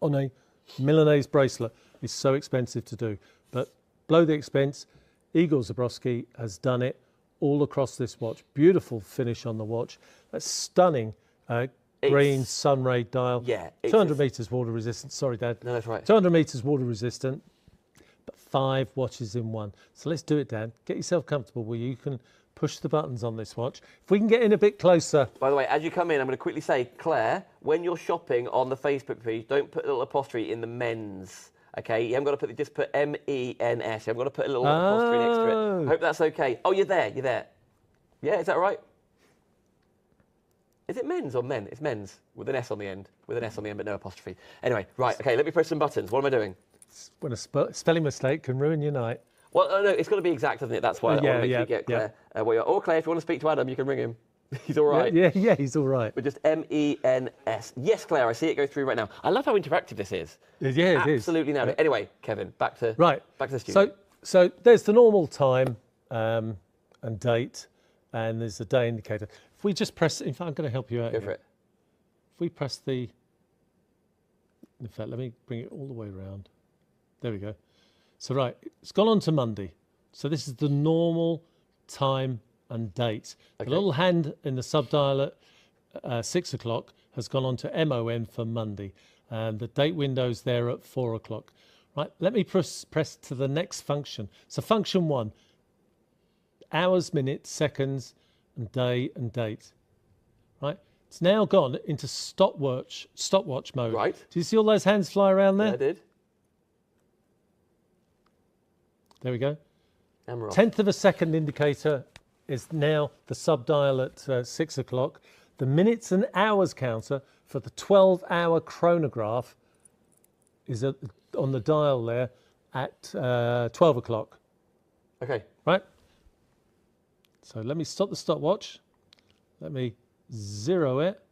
on a Milanese bracelet is so expensive to do. But below the expense, Igor Zabrowski has done it all across this watch. Beautiful finish on the watch. That's stunning. Green sunray dial. Yeah. 200 metres water resistant. Sorry, Dad. No, that's right. 200 metres water resistant, but 5 watches in one. So let's do it, Dan. Get yourself comfortable where you can push the buttons on this watch. If we can get in a bit closer. By the way, as you come in, I'm going to quickly say, Claire, when you're shopping on the Facebook page, don't put a little apostrophe in the men's Okay, you haven't got to just put MENS. You haven't got to put a little apostrophe next to it. I hope that's okay. Oh, you're there. Yeah, is that right? Is it men's or men? It's men's with an S on the end. With an S on the end, but no apostrophe. Anyway, right. Okay, let me press some buttons. What am I doing? When a spelling mistake can ruin your night. Well, no, it's got to be exact, doesn't it? That's why I want to make sure you get Claire. Or Claire, if you want to speak to Adam, you can ring him. He's all right. Yeah, he's all right. But just MENS. Yes, Claire, I see it go through right now. I love how interactive this is. Yeah, it is. Absolutely nailed it. Anyway, Kevin, back to the studio. So there's the normal time and date, and there's the day indicator. If we just press, in fact, I'm going to help you out. Go for it. If we press in fact, let me bring it all the way around. There we go. So right, it's gone on to Monday. So this is the normal time and date. Okay. The little hand in the subdial at 6 o'clock has gone on to MON for Monday. And the date window's there at 4 o'clock. Right, let me press to the next function. So function 1, hours, minutes, seconds, and day and date. Right, it's now gone into stopwatch mode. Right. Do you see all those hands fly around there? Yeah, I did. There we go. And we're off. 1/10 of a second indicator is now the subdial at 6 o'clock. The minutes and hours counter for the 12-hour chronograph is on the dial there at 12 o'clock. Okay. Right? So let me stop the stopwatch. Let me zero it.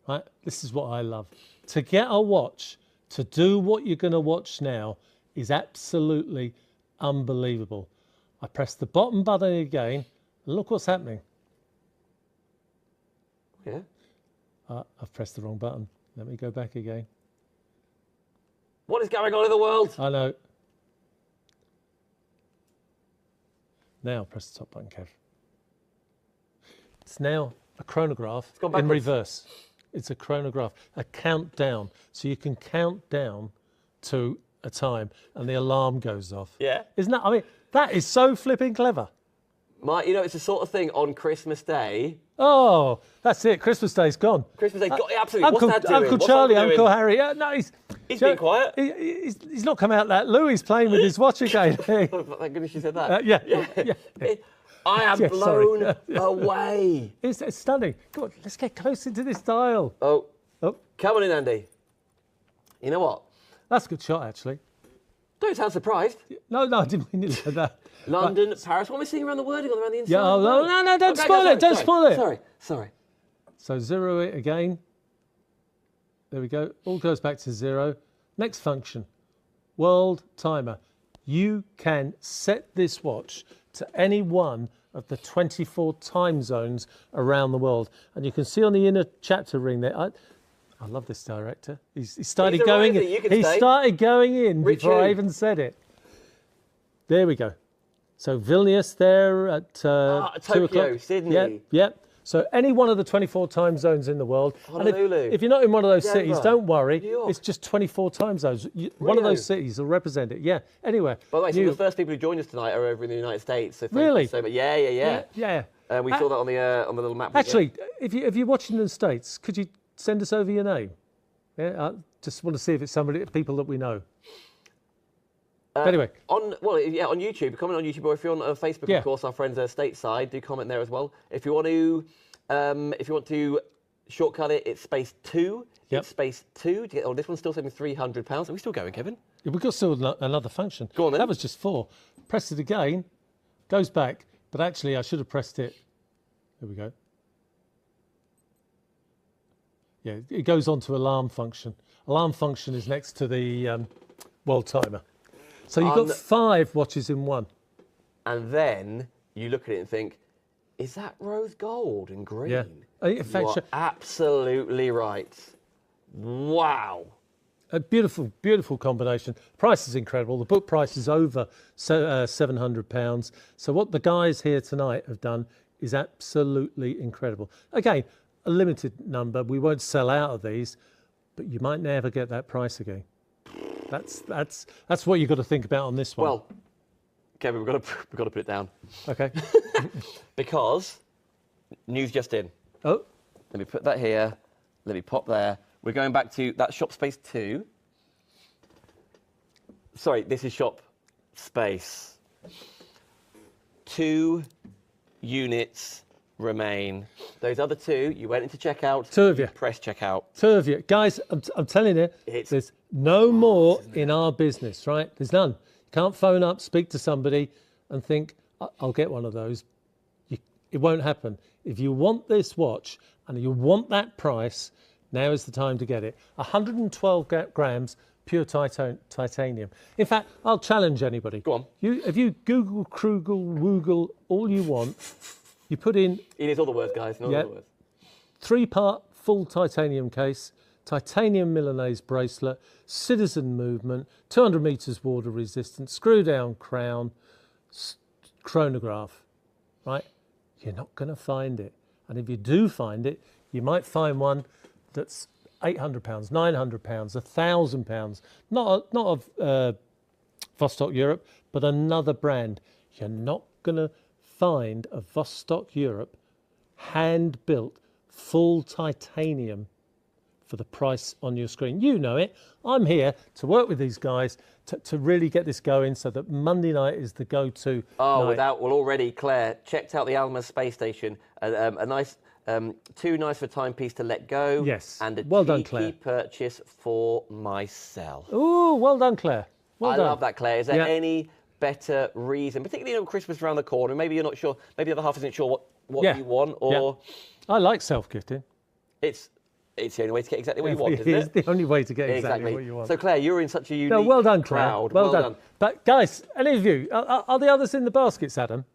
Right? This is what I love. To get a watch to do what you're going to watch now is absolutely unbelievable. I press the bottom button again, and look what's happening. Yeah. I've pressed the wrong button. Let me go back again. What is going on in the world? I know. Now press the top button, Kev. It's now a chronograph in reverse. It's a chronograph, a countdown. So you can count down to a time and the alarm goes off. Yeah. Isn't that, I mean, that is so flipping clever. It's the sort of thing on Christmas Day. Oh, that's it. Christmas Day's gone. Christmas Day, absolutely. Uncle, What's Dad doing? Uncle Charlie, Uncle Harry. No, he's been quiet. He's not come out that loo. He's playing with his watch again. Oh, thank goodness you said that. Yeah. I am blown away. It's stunning. Come on, let's get closer to this dial. Oh. Come on in, Andy. You know what? That's a good shot, actually. Don't sound surprised. No, I didn't mean it like that. London, Paris. What am I seeing around the wording around the inside? Yeah, no, don't spoil it. Don't spoil it. Sorry. So zero it again. There we go. All goes back to 0. Next function, world timer. You can set this watch to any one of the 24 time zones around the world. And you can see on the inner chapter ring there, I love this director. He started going in. He started going in before I even said it. There we go. So Vilnius there at 2 Tokyo, o'clock. Sydney. Yep. So any one of the 24 time zones in the world. Honolulu. And if you're not in one of those Denver, cities, don't worry. New York. It's just 24 time zones. One of those cities will represent it. Yeah. Anywhere. By the way, some of the first people who joined us tonight are over in the United States. So really? So much. Yeah. We saw that on the little map. Actually, if you're watching in the States, could you send us over your name? Yeah. I just want to see if it's people that we know. Anyway, on YouTube, comment on YouTube, or if you're on Facebook, of course, our friends are stateside. Do comment there as well. If you want to shortcut it, it's space 2. Yep. It's space 2. This one's still saving £300. Are we still going, Kevin? Yeah, we've got still another function. Go on then. That was just 4. Press it again, goes back. But actually, I should have pressed it. There we go. Yeah, it goes on to alarm function. Alarm function is next to the world timer. So you've got 5 watches in one. And then you look at it and think, is that rose gold and green? Yeah. In fact, you're absolutely right. Wow. A beautiful, beautiful combination. Price is incredible. The book price is over £700. So what the guys here tonight have done is absolutely incredible. Again, a limited number. We won't sell out of these, but you might never get that price again. That's what you've got to think about on this one. Well, Kevin, we've got to put it down. Okay. Because news just in. Oh. Let me put that here. Let me pop there. We're going back to that shop space 2. sorry, this is shop space. 2 units remain. Those other 2, you went into checkout. 2 of you. Press checkout. 2 of you. Guys, I'm telling you, there's no more in our business, right? There's none. You can't phone up, speak to somebody and think, I'll get one of those. It won't happen. If you want this watch and you want that price, now is the time to get it. 112 grams, pure titanium. In fact, I'll challenge anybody. Go on. If you Google, Krugel, Woogle, all you want, you put in... It is all the words, guys, not all the words. 3-part full titanium case, titanium Milanese bracelet, citizen movement, 200 meters water resistant, screw down crown, chronograph, right? You're not going to find it. And if you do find it, you might find one that's £800, £900, £1,000, not of Vostok-Europe, but another brand. You're not going to find a Vostok-Europe hand-built full titanium for the price on your screen. You know it. I'm here to work with these guys to really get this going so that Monday night is the go-to night. Well, already, Claire, checked out the Alma space station. A nice, 2 nice for timepiece to let go. Yes. And a well done, cheeky Claire. purchase for myself. Oh, well done, Claire. Well done. I love that, Claire. Is there any better reason, particularly Christmas around the corner, maybe you're not sure, maybe the other half isn't sure what you want, or... I like self-gifting. It's the only way to get exactly what you want, isn't it? It's the only way to get exactly what you want. So, Claire, you're in such a unique well done, Claire. crowd. Well done. But, guys, any of you, are the others in the baskets, Adam?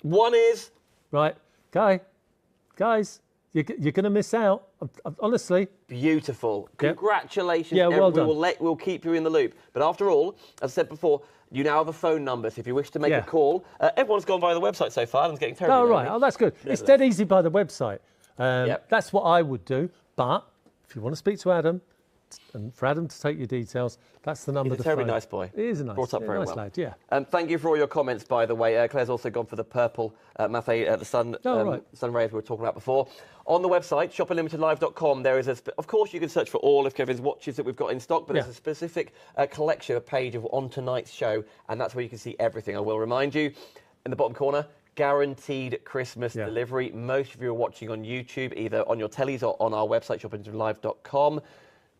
One is... Right. Guys, you're going to miss out, honestly. Beautiful. Congratulations. Yeah, well done. We'll keep you in the loop. But after all, as I said before, you now have a phone number, so if you wish to make a call. Everyone's gone via the website so far. Adam's getting terribly Oh, right. Oh, that's good. It's dead easy by the website. That's what I would do. But if you want to speak to Adam, and for Adam to take your details, that's the number to phone. He's a terribly nice boy. He is a nice, brought up very nice well. lad, yeah. Thank you for all your comments, by the way. Claire's also gone for the purple Mathey, the sun rays we were talking about before. On the website, shopunlimitedlive.com, there is of course, you can search for all of Kevin's watches that we've got in stock, but there's a specific collection, a page of on tonight's show, and that's where you can see everything. I will remind you, in the bottom corner, guaranteed Christmas delivery. Most of you are watching on YouTube, either on your tellies or on our website, shopunlimitedlive.com.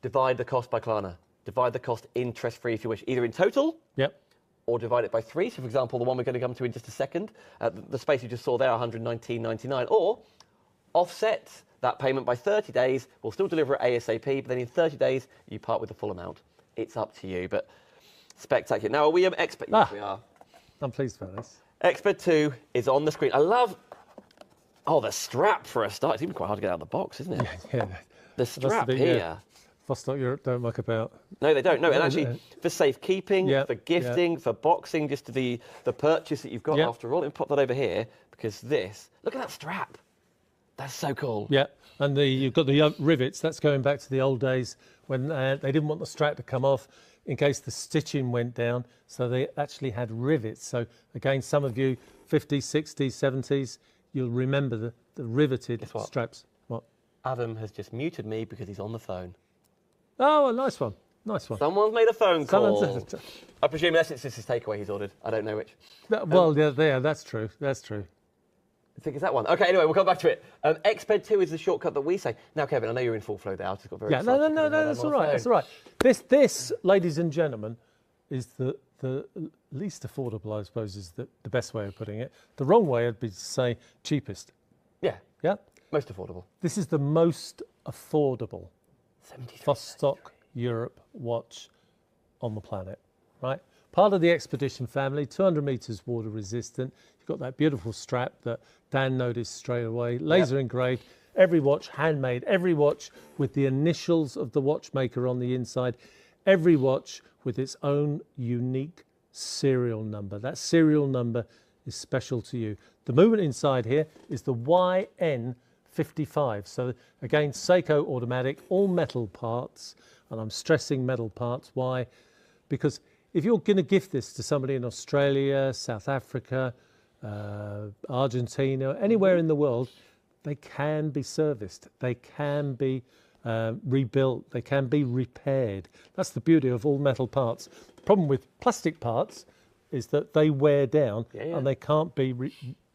Divide the cost by Klarna. Divide the cost interest-free if you wish, either in total or divide it by 3. So, for example, the one we're going to come to in just a second, the space you just saw there, $119.99, or offset that payment by 30 days. We'll still deliver it ASAP, but then in 30 days, you part with the full amount. It's up to you, but spectacular. Now, are we expert? Yes, we are. I'm pleased for this. Expert 2 is on the screen. I love, the strap for a start. It's even quite hard to get out of the box, isn't it? Yeah. The strap here. Vostok-Europe don't muck about. No, they don't. No, and actually, for safekeeping, for gifting, for boxing, just to the purchase that you've got after all. Let me pop that over here, because look at that strap. That's so cool. Yeah, and you've got the rivets. That's going back to the old days when they didn't want the strap to come off in case the stitching went down. So they actually had rivets. So again, some of you 50s, 60s, 70s, you'll remember the riveted straps. What? Adam has just muted me because he's on the phone. Oh, a nice one. Nice one. Someone's made a phone call. I presume that's his takeaway he's ordered. I don't know which. Well, that's true. That's true. I think it's that one. Okay, anyway, we'll come back to it. Exped 2 is the shortcut that we say. Now, Kevin, I know you're in full flow there. I just got very excited. No, that's all right. That's all right. This, ladies and gentlemen, is the least affordable, I suppose, is the best way of putting it. The wrong way would be to say cheapest. Yeah. Yeah? Most affordable. This is the most affordable Vostok-Europe watch on the planet, right? Part of the Expedition family, 200 meters water resistant. You've got that beautiful strap that Dan noticed straight away, laser engraved, every watch handmade, every watch with the initials of the watchmaker on the inside, every watch with its own unique serial number. That serial number is special to you. The movement inside here is the YN55. So again, Seiko automatic, all metal parts, and I'm stressing metal parts. Why? Because if you're going to gift this to somebody in Australia, South Africa, Argentina, anywhere in the world, they can be serviced. They can be rebuilt. They can be repaired. That's the beauty of all metal parts. problem with plastic parts is that they wear down and they can't be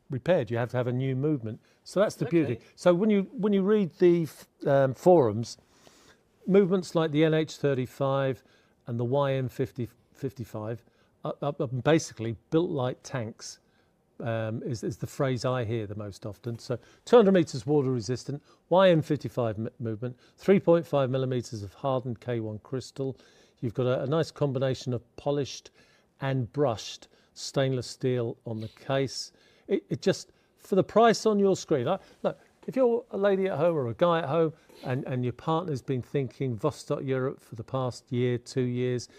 repaired. You have to have a new movement. So that's the beauty. So when you read the forums, movements like the NH35 and the YM55 are basically built like tanks, is the phrase I hear the most often. So 200 metres water resistant, YM55 movement, 3.5 millimetres of hardened K1 crystal. You've got a nice combination of polished and brushed stainless steel on the case. It just, for the price on your screen, look, if you're a lady at home or a guy at home and your partner's been thinking Vostok-Europe for the past year, 2 years,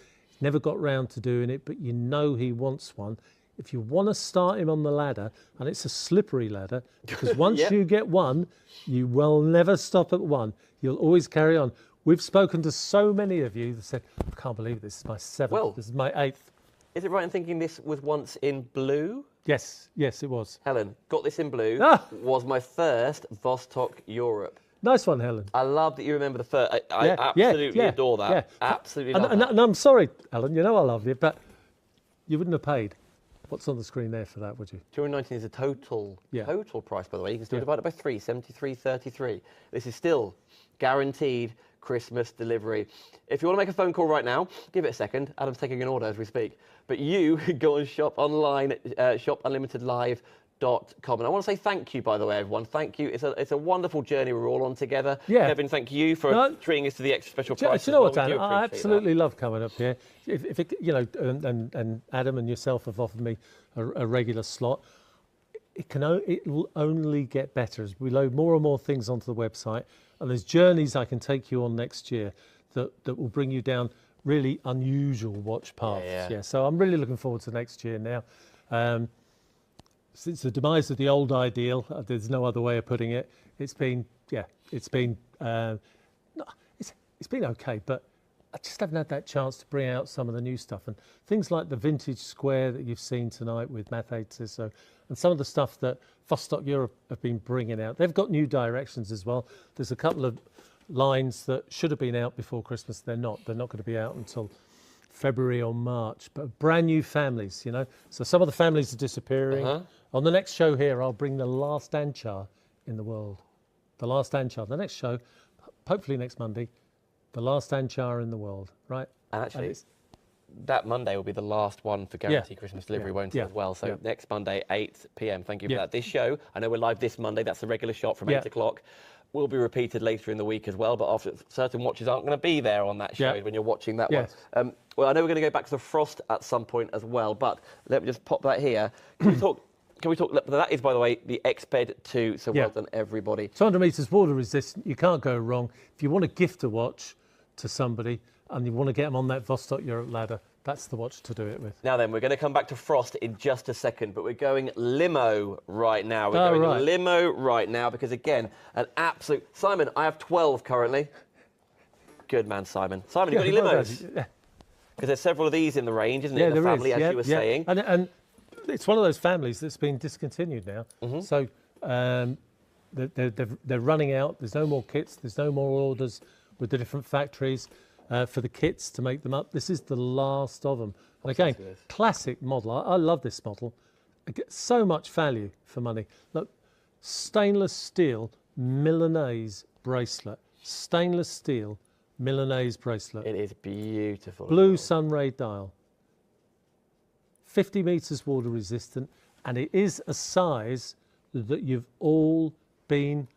never got round to doing it, but you know he wants one, if you want to start him on the ladder, and it's a slippery ladder, because once you get one, you will never stop at one. You'll always carry on. We've spoken to so many of you that said, I can't believe this is my 7th, this is my 8th. Is it right in thinking this was once in blue? Yes, it was. Helen, got this in blue, was my first Vostok-Europe. Nice one, Helen. I love that you remember the first. I absolutely adore that. Yeah. Absolutely love that. that. And I'm sorry, Helen, you know I love you, but you wouldn't have paid what's on the screen there for that, would you? 219 is a total price, by the way. You can still divide it by 3, 73.33. This is still guaranteed Christmas delivery. If you want to make a phone call right now, give it a second. Adam's taking an order as we speak. But you go and shop online at shopunlimitedlive.com. And I want to say thank you, by the way, everyone. Thank you. It's a wonderful journey we're all on together. Yeah. Kevin, thank you for treating us to the extra special price. Do you know what, Dan? I absolutely love coming up here. If it, you know, and Adam and yourself have offered me a regular slot. It will only get better as we load more and more things onto the website. And there's journeys I can take you on next year that will bring you down really unusual watch paths. Yeah. So I'm really looking forward to next year now. Since the demise of the old ideal, there's no other way of putting it. It's been okay, but I just haven't had that chance to bring out some of the new stuff and things like the vintage square that you've seen tonight with Mathey Tissot and some of the stuff that Vostok-Europe have been bringing out. They've got new directions as well. There's a couple of lines that should have been out before Christmas. They're not going to be out until February or March, but brand new families, you know. So some of the families are disappearing. On the next show here, I'll bring the last Anchar in the world. The last Anchar. The next show, hopefully next Monday, the last Anchar in the world, right? And actually, that Monday will be the last one for guaranteed Christmas delivery, won't it, as well? So next Monday, 8 p.m. Thank you for that. This show, I know we're live this Monday. That's the regular shot from 8 o'clock. Will be repeated later in the week as well, but after certain watches aren't going to be there on that show when you're watching that one. Well, I know we're going to go back to the Frost at some point as well, but let me just pop that here. Can we talk? That is, by the way, the Exped 2, so well done, everybody. 200 metres water resistant, you can't go wrong. If you want to gift a watch to somebody and you want to get them on that Vostok-Europe ladder, that's the watch to do it with. Now then, we're going to come back to Frost in just a second, but we're going limo right now. We're going limo right now because, again, an absolute... Simon, I have 12 currently. Good man, Simon. Simon, you got any limos? Because there's several of these in the range, isn't it, in the family, as you were saying? And it's one of those families that's been discontinued now. So they're running out. There's no more kits. There's no more orders with the different factories. For the kits to make them up. This is the last of them. And again, classic model. I love this model. I get so much value for money. Look, stainless steel Milanese bracelet. Stainless steel Milanese bracelet. It is beautiful. Blue sunray dial. 50 metres water resistant. And it is a size that you've all been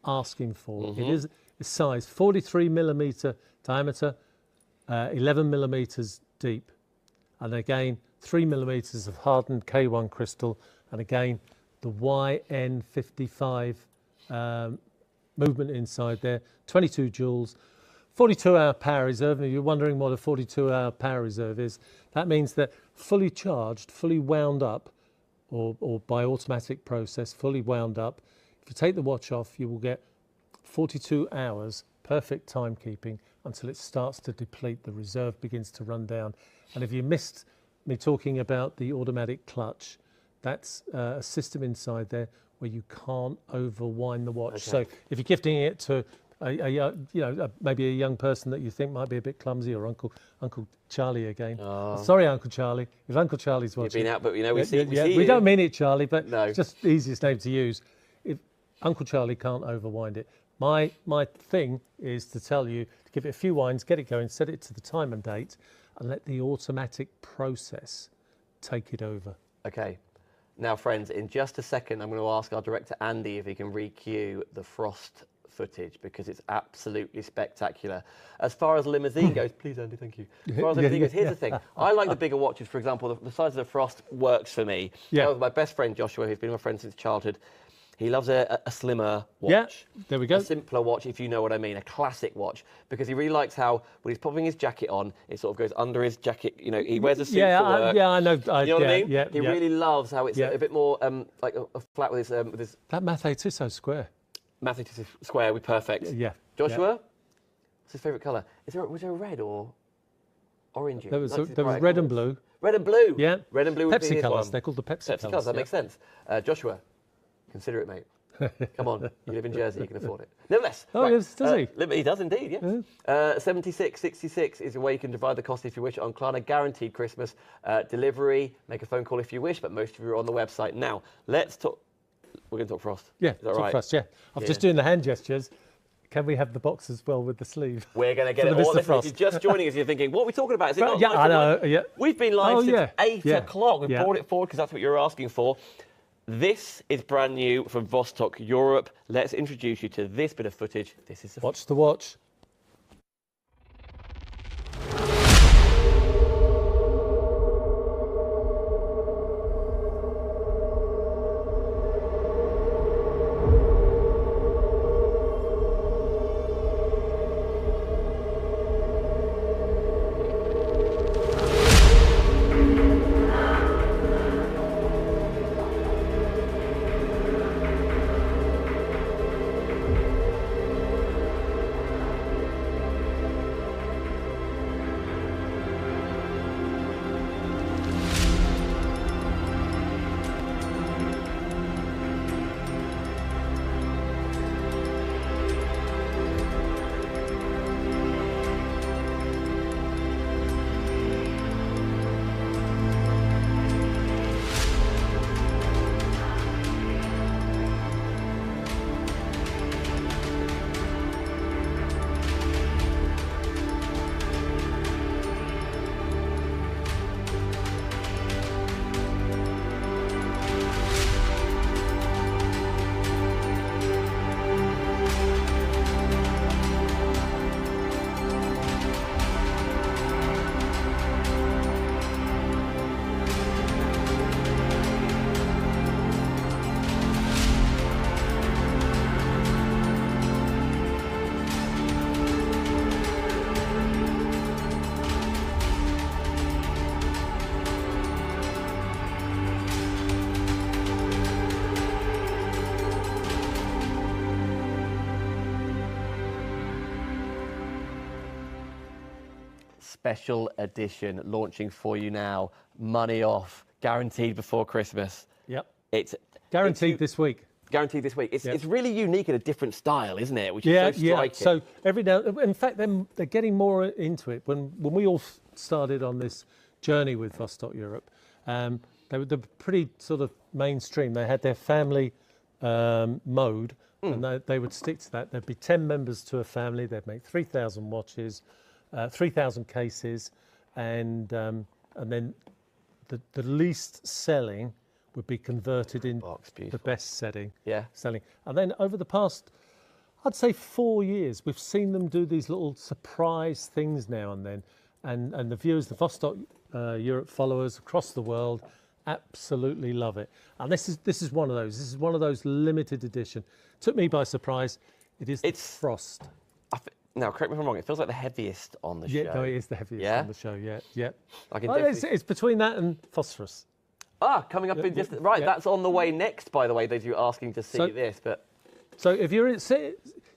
asking for. It is a size 43 millimetre diameter, 11 millimetres deep, and again 3 millimetres of hardened K1 crystal, and again the YN55 movement inside there, 22 joules, 42-hour power reserve. And if you're wondering what a 42-hour power reserve is, that means that fully charged, fully wound up, or by automatic process, fully wound up, if you take the watch off, you will get 42 hours perfect timekeeping until it starts to deplete, the reserve begins to run down. And if you missed me talking about the automatic clutch, that's a system inside there where you can't overwind the watch. So if you're gifting it to maybe a young person that you think might be a bit clumsy, or Uncle Charlie again. Oh. Sorry, Uncle Charlie. If Uncle Charlie's watching, you've been out, but we see we don't mean it, Charlie, but no. It's just the easiest name to use. If Uncle Charlie can't overwind it, my thing is to tell you to give it a few winds, get it going, set it to the time and date, and let the automatic process take it over. Okay. Now, friends, in just a second, I'm going to ask our director, Andy, if he can re-cue the frost footage, because it's absolutely spectacular. As far as limousine goes, please, Andy, thank you. As far as limousine goes, here's the thing. I like the bigger watches, for example. The size of the frost works for me. Yeah. My best friend, Joshua, who's been my friend since childhood, he loves a slimmer watch. Yeah, there we go. A simpler watch, if you know what I mean, a classic watch, because he really likes how, when he's popping his jacket on, it sort of goes under his jacket. You know, he wears a suit for work. I know. You know what I mean? Yeah, he really loves how it's a bit more like a flat with his... That Mathey Tissot square. Mathey Tissot square would be perfect. Yeah. Joshua, what's his favourite colour? Was there a red or orange? There was red and blue. Red and blue? Yeah. Red and blue would be his colours. one. They're called the Pepsi colours. That makes sense. Joshua, consider it, mate. Come on, you live in Jersey, you can afford it. Nevertheless. Oh, yes, does he? He does indeed, yeah. 7666 is a way you can divide the cost if you wish on Klarna. Guaranteed Christmas delivery. Make a phone call if you wish, but most of you are on the website. Now, let's talk. We're going to talk frost. Yeah, is that right? Frost, yeah. I'm just doing the hand gestures. Can we have the box as well with the sleeve? We're going to get it all. Listen, if you're just joining us, you're thinking, what are we talking about? Is it not live? I know. Yeah. We've been live since 8 o'clock. We've brought it forward because that's what you're asking for. This is brand new from Vostok-Europe. Let's introduce you to this bit of footage. This is Watch the watch. Special edition launching for you now. Money off, guaranteed before Christmas. Yep. It's guaranteed this week. Guaranteed this week. It's really unique in a different style, isn't it? Which is so striking. So every now, in fact, they're getting more into it. When we all started on this journey with Vostok-Europe, they were pretty sort of mainstream. They had their family mode, and they would stick to that. There'd be 10 members to a family. They'd make 3,000 watches. 3,000 cases, and then the least selling would be converted into the best selling. And then over the past, I'd say 4 years, we've seen them do these little surprise things now and then, and the viewers, the Vostok-Europe followers across the world, absolutely love it. And this is one of those. This is one of those limited edition. Took me by surprise. It's frost. Now, correct me if I'm wrong, it feels like the heaviest on the show. Yeah, no, it is the heaviest on the show, yeah. It's between that and phosphorus. Coming up in just... Right, that's on the way next, by the way, those of you asking to see this. But so if you're in...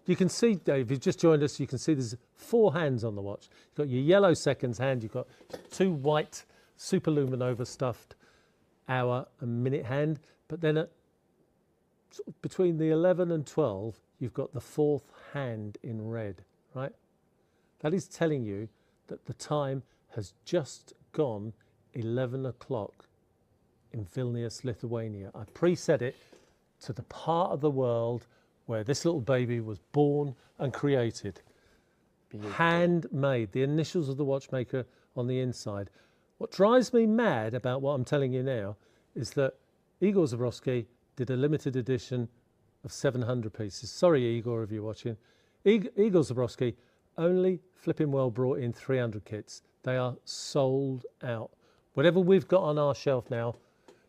You can see, Dave, if you've just joined us, you can see there's 4 hands on the watch. You've got your yellow seconds hand, you've got 2 white superluminova stuffed hour and minute hand, but then between the 11 and 12, you've got the fourth hand in red, right? That is telling you that the time has just gone 11 o'clock in Vilnius, Lithuania. I preset it to the part of the world where this little baby was born and created. Beautiful. Handmade, the initials of the watchmaker on the inside. What drives me mad about what I'm telling you now is that Igor Zabrowski did a limited edition of 700 pieces. Sorry, Igor, if you're watching. Igor Zabrowski only flipping well brought in 300 kits. They are sold out. Whatever we've got on our shelf now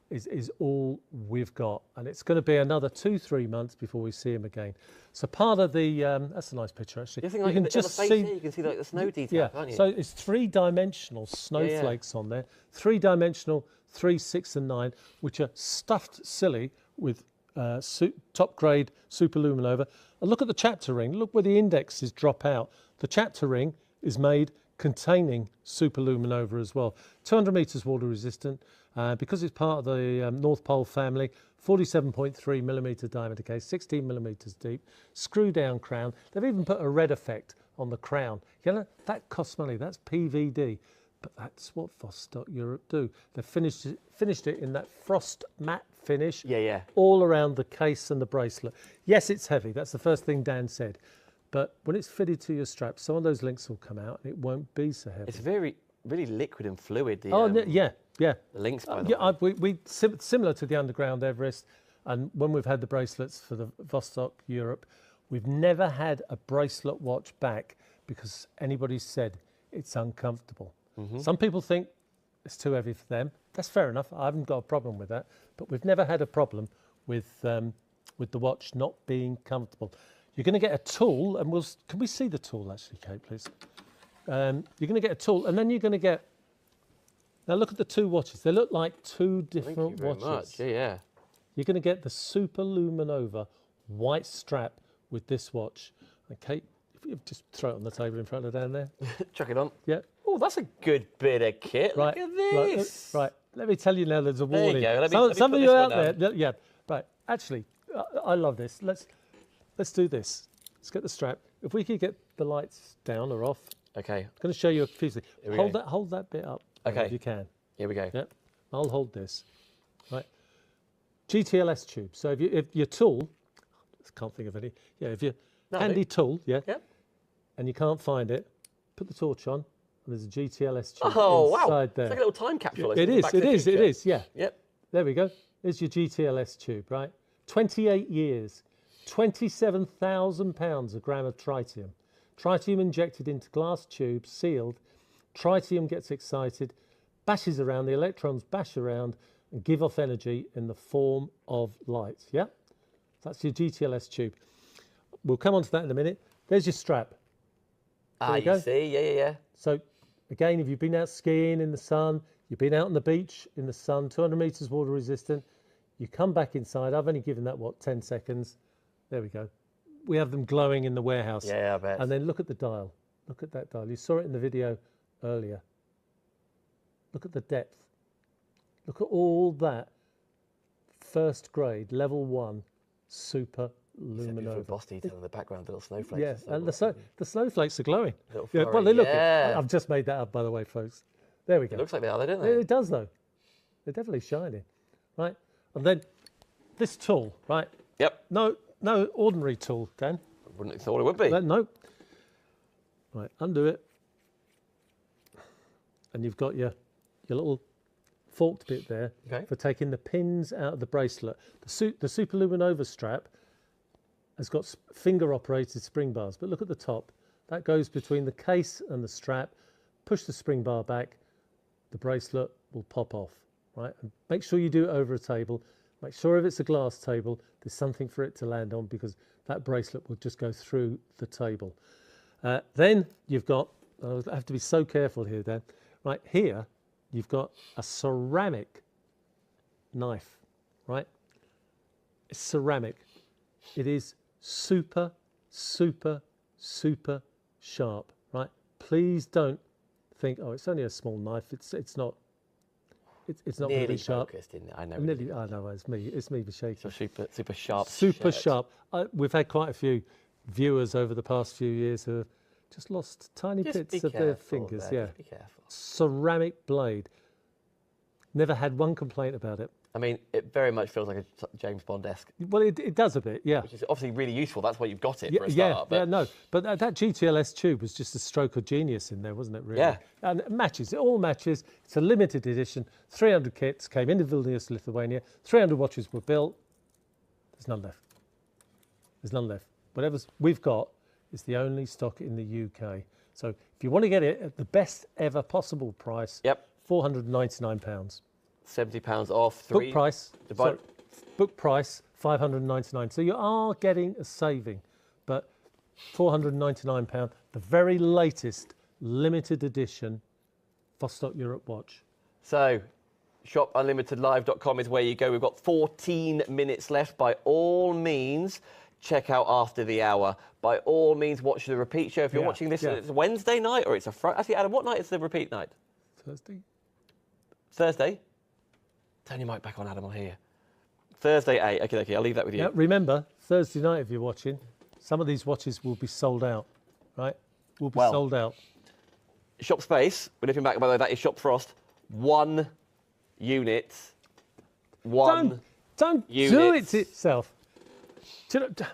is all we've got. And it's going to be another 2-3 months before we see him again. So part of the, that's a nice picture actually. You can just see, you can see like the snow detail, can't you? So it's 3-dimensional snowflakes on there. 3-dimensional 3, 6 and 9, which are stuffed silly with top grade superluminova. And look at the chapter ring. Look where the indexes drop out. The chapter ring is made containing superluminova as well. 200 meters water resistant. Because it's part of the North Pole family, 47.3 millimeter diameter case, 16 millimeters deep, screw down crown. They've even put a red effect on the crown. You know, that costs money, that's PVD. But that's what Vostok-Europe do. They've finished it in that frost matte finish all around the case and the bracelet. Yes, it's heavy. That's the first thing Dan said. But when it's fitted to your strap, some of those links will come out and it won't be so heavy. It's really liquid and fluid. Yeah. The links, by the way. Similar to the Underground Everest, and when we've had the bracelets for the Vostok-Europe, we've never had a bracelet watch back because anybody said it's uncomfortable. Some people think it's too heavy for them. That's fair enough. I haven't got a problem with that. But we've never had a problem with the watch not being comfortable. You're going to get a tool, and can we see the tool actually, Kate, please? You're going to get a tool, and then you're going to get. Now look at the two watches. They look like two different watches. Much. Yeah. You're going to get the Superluminova white strap with this watch. And Kate, if you just throw it on the table in front of Dan there. Chuck it on. Yeah. Oh, that's a good bit of kit. Right. Look at this. Right. Let me tell you now. There's a warning. There you go. Some of you out there. Yeah. Right. Actually, I love this. Let's do this. Let's get the strap. If we could get the lights down or off. Okay. I'm going to show you a few things. Hold that bit up. Okay. If you can. Here we go. Yep. I'll hold this. Right. GTLS tube. So if your tool, I can't think of any. Yeah. If your handy tool. Yeah. Yep. And you can't find it, put the torch on. And there's a GTLS tube There. inside there. It's like a little time capsule. It is. Yeah. Yep. There we go. There's your GTLS tube. Right. 28 years. 27,000 pounds a gram of tritium. Tritium injected into glass tubes, sealed. Tritium gets excited, bashes around, the electrons bash around and give off energy in the form of light. Yeah? That's your GTLS tube. We'll come on to that in a minute. There's your strap. You see? Yeah. So, again, if you've been out skiing in the sun, you've been out on the beach in the sun, 200 meters water resistant, you come back inside. I've only given that, 10 seconds. There we go. We have them glowing in the warehouse. Yeah, I bet. And then look at the dial. Look at that dial. You saw it in the video earlier. Look at the depth. Look at all that first grade, level 1, super luminova. Boss detail in the background, little snowflakes. Yeah, and the snowflakes are glowing. Yeah, well, they look. I've just made that up, by the way, folks. There we go. It looks like they are, don't they? It does, though. They're definitely shining, right? And then this tool, right? Yep. No ordinary tool, Dan. I wouldn't have thought it would be. No. Right, undo it. And you've got your little forked bit there for taking the pins out of the bracelet. The Superluminova strap has got finger-operated spring bars, but look at the top. That goes between the case and the strap. Push the spring bar back, the bracelet will pop off, right? And make sure you do it over a table. Make sure if it's a glass table, there's something for it to land on because that bracelet will just go through the table. Then you've got, I have to be so careful here, Dan. Right here, you've got a ceramic knife, right? It's ceramic. It is super, super, super sharp, right? Please don't think, oh, it's only a small knife. It's not. It's not really sharp. Focused in it. I know. I know. It's me. It's me, shaky. So super sharp. Super sharp. We've had quite a few viewers over the past few years who have just lost tiny bits of their fingers. Yeah. Just be careful. Ceramic blade. Never had one complaint about it. I mean, it very much feels like a James Bond-esque. Well, it does a bit, yeah. Which is obviously really useful. That's why you've got it for a start. start. No. But that GTLS tube was just a stroke of genius in there, wasn't it, really? Yeah. And it matches. It all matches. It's a limited edition. 300 kits came into Vilnius, Lithuania. 300 watches were built. There's none left. There's none left. Whatever we've got is the only stock in the UK. So if you want to get it at the best ever possible price, £499. £70 off. Book price. Book price £599. So you are getting a saving, but £499. The very latest limited edition Vostok-Europe watch. So shopunlimitedlive.com is where you go. We've got 14 minutes left. By all means, check out after the hour. By all means, watch the repeat show. If you're watching this, it's a Wednesday night or it's a Friday. Actually, Adam, what night is the repeat night? Thursday? Turn your mic back on, Adam, I'll hear you. Thursday, 8. Okay, I'll leave that with you. Yeah, remember, Thursday night, if you're watching, some of these watches will be sold out, right? Will be sold out. Shop space, we're looking back, by the way, that is Shop Frost. 1 unit. Don't do it to itself. Do you know,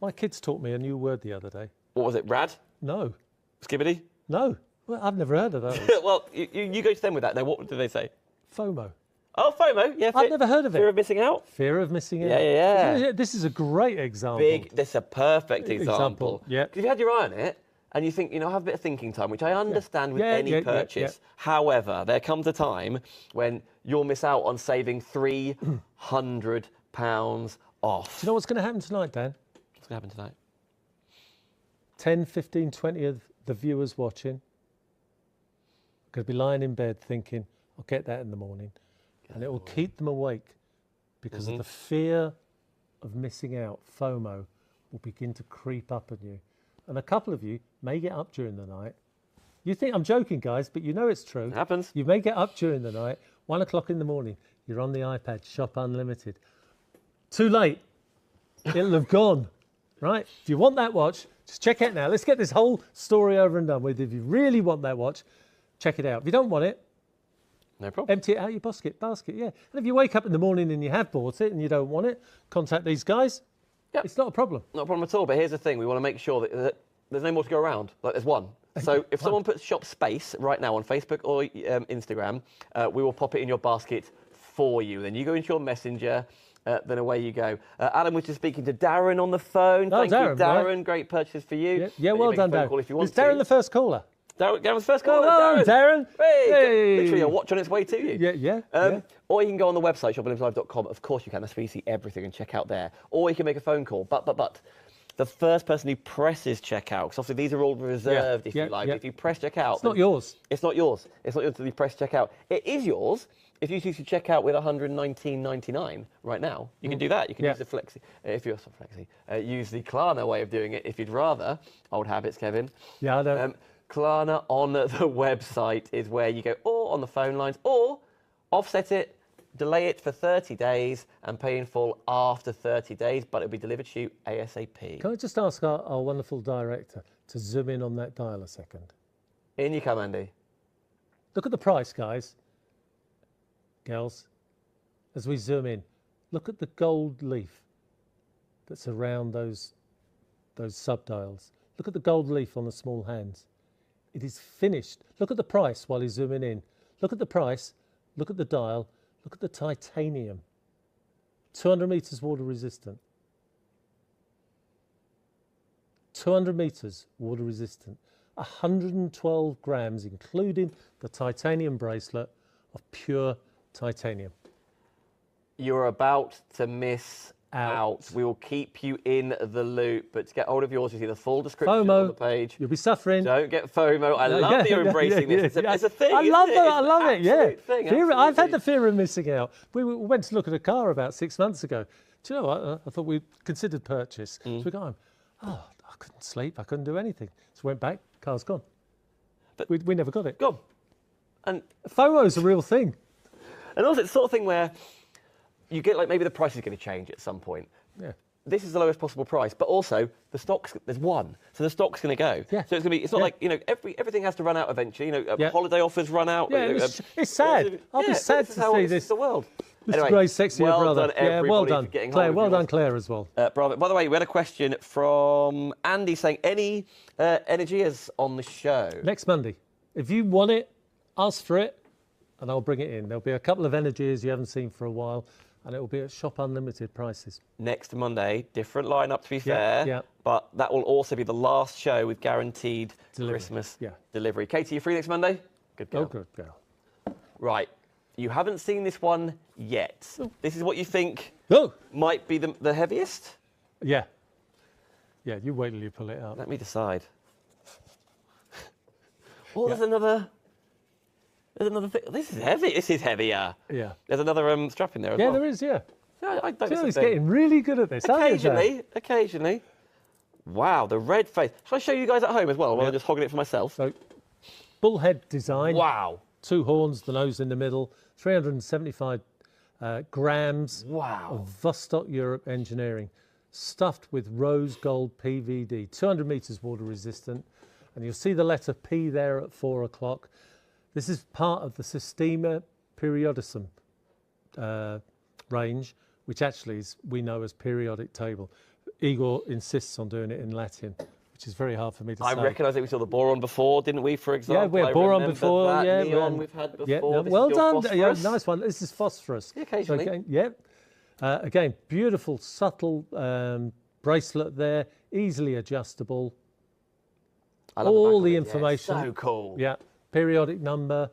my kids taught me a new word the other day. What was it, rad? No. Skibbity? No. Well, I've never heard of that. Well, you go to them with that. Now, what do they say? FOMO. Oh, FOMO, yeah. I've never heard of it. Fear of missing out? Fear of missing out. Yeah. This is a great example. This is a perfect example. Yeah. Because if you had your eye on it, and you think, have a bit of thinking time, which I understand with any purchase. However, there comes a time when you'll miss out on saving £300 off. Do you know what's going to happen tonight, Dan? What's going to happen tonight? 10, 15, 20 of the viewers watching are going to be lying in bed thinking, I'll get that in the morning. And it will keep them awake because of the fear of missing out. FOMO will begin to creep up on you. And a couple of you may get up during the night. You think I'm joking, guys, but you know it's true. It happens. You may get up during the night, 1 o'clock in the morning, you're on the iPad, Shop Unlimited. Too late. It'll have gone, right? If you want that watch, just check it out now. Let's get this whole story over and done with. If you really want that watch, check it out. If you don't want it, no problem. Empty it out your basket, yeah. And if you wake up in the morning and you have bought it and you don't want it, contact these guys. Yep. It's not a problem. Not a problem at all, but here's the thing. We want to make sure that there's no more to go around. Like, there's one. So if someone puts shop space right now on Facebook or Instagram, we will pop it in your basket for you. Then you go into your messenger, then away you go. Adam was just speaking to Darren on the phone. Thank you, Darren. Right. Great purchase for you. Yeah, well done, Darren. If you want Is Darren the first caller? Darren's first caller. Oh, Darren. Hey. Literally a watch on its way to you. Yeah. Or you can go on the website, shopunlimitedlive.com. Of course you can. That's where you see everything and check out there. Or you can make a phone call. But the first person who presses checkout, because obviously these are all reserved, if you like. If you press checkout... It's not yours. It's not yours. It's not yours until you press checkout. It is yours if you choose to check out with $119.99 right now. You can do that. You can use the Flexi... if you're so Flexi. Use the Klarna way of doing it if you'd rather. Old habits, Kevin. Yeah, I know. Klarna on the website is where you go, or on the phone lines, or offset it, delay it for 30 days and pay in full after 30 days, but it'll be delivered to you ASAP. Can I just ask our wonderful director to zoom in on that dial a second? In you come, Andy. Look at the price, guys. Girls, as we zoom in, look at the gold leaf that's around those subdials. Look at the gold leaf on the small hands. It is finished. Look at the price while he's zooming in. Look at the price. Look at the dial. Look at the titanium. 200 metres water resistant. 200 metres water resistant. 112 grams, including the titanium bracelet, of pure titanium. You're about to miss out. We will keep you in the loop, but to get hold of yours, you see the full description FOMO, on the page. You'll be suffering. Don't get FOMO. I love that you're embracing this. It's a thing. I love that. I love it. Yeah. Thing, I've had the fear of missing out. We went to look at a car about 6 months ago. Do you know what? I thought we considered purchase. So we got home. Oh, I couldn't sleep. I couldn't do anything. So went back. Car's gone. But we never got it. Gone. And FOMO is a real thing. And also, it's the sort of thing where you get like maybe the price is going to change at some point. Yeah. This is the lowest possible price, but also the stock's, there's one, so the stock's going to go. Yeah. So it's going to be, it's not like, you know, everything has to run out eventually. You know, holiday offers run out. Yeah, it's sad. I'll be sad to see this. The world. Mr. Anyway, Gray's sexier well brother. Done, yeah, well done, Claire. Well done, Claire, as well. Bravo. By the way, we had a question from Andy saying, any Energias on the show? Next Monday. If you want it, ask for it, and I'll bring it in. There'll be a couple of Energias you haven't seen for a while, and it will be at Shop Unlimited prices. Next Monday, different lineup to be fair, but that will also be the last show with guaranteed Christmas delivery. Katie, you free next Monday? Good girl. Oh, good girl. Right, you haven't seen this one yet. Oh. This is what you think might be the heaviest? Yeah. Yeah, you wait till you pull it up. Let me decide. Oh, there's another thing. This is heavy. This is heavier. Yeah. There's another strap in there as well. Yeah, there is, yeah. I don't He's getting really good at this, Occasionally. Wow, the red face. Shall I show you guys at home as well, while I'm just hogging it for myself? So, bullhead design. Wow. 2 horns, the nose in the middle, 375 grams of Vostok-Europe engineering, stuffed with rose gold PVD, 200 metres water resistant, and you'll see the letter P there at 4 o'clock. This is part of the Systema Periodicum range, which actually is, we know as periodic table. Igor insists on doing it in Latin, which is very hard for me to say. I recognise that we saw the boron before, didn't we, for example? Yeah, we had boron before. That. Yeah, neon we've had before. Yeah, no, this well is your done. Yeah, phosphorus. nice one. This is phosphorus. Yeah, occasionally. So, again, beautiful, subtle bracelet there, easily adjustable. I love all the the back of it. information. Yeah, so cool. Yeah, periodic number,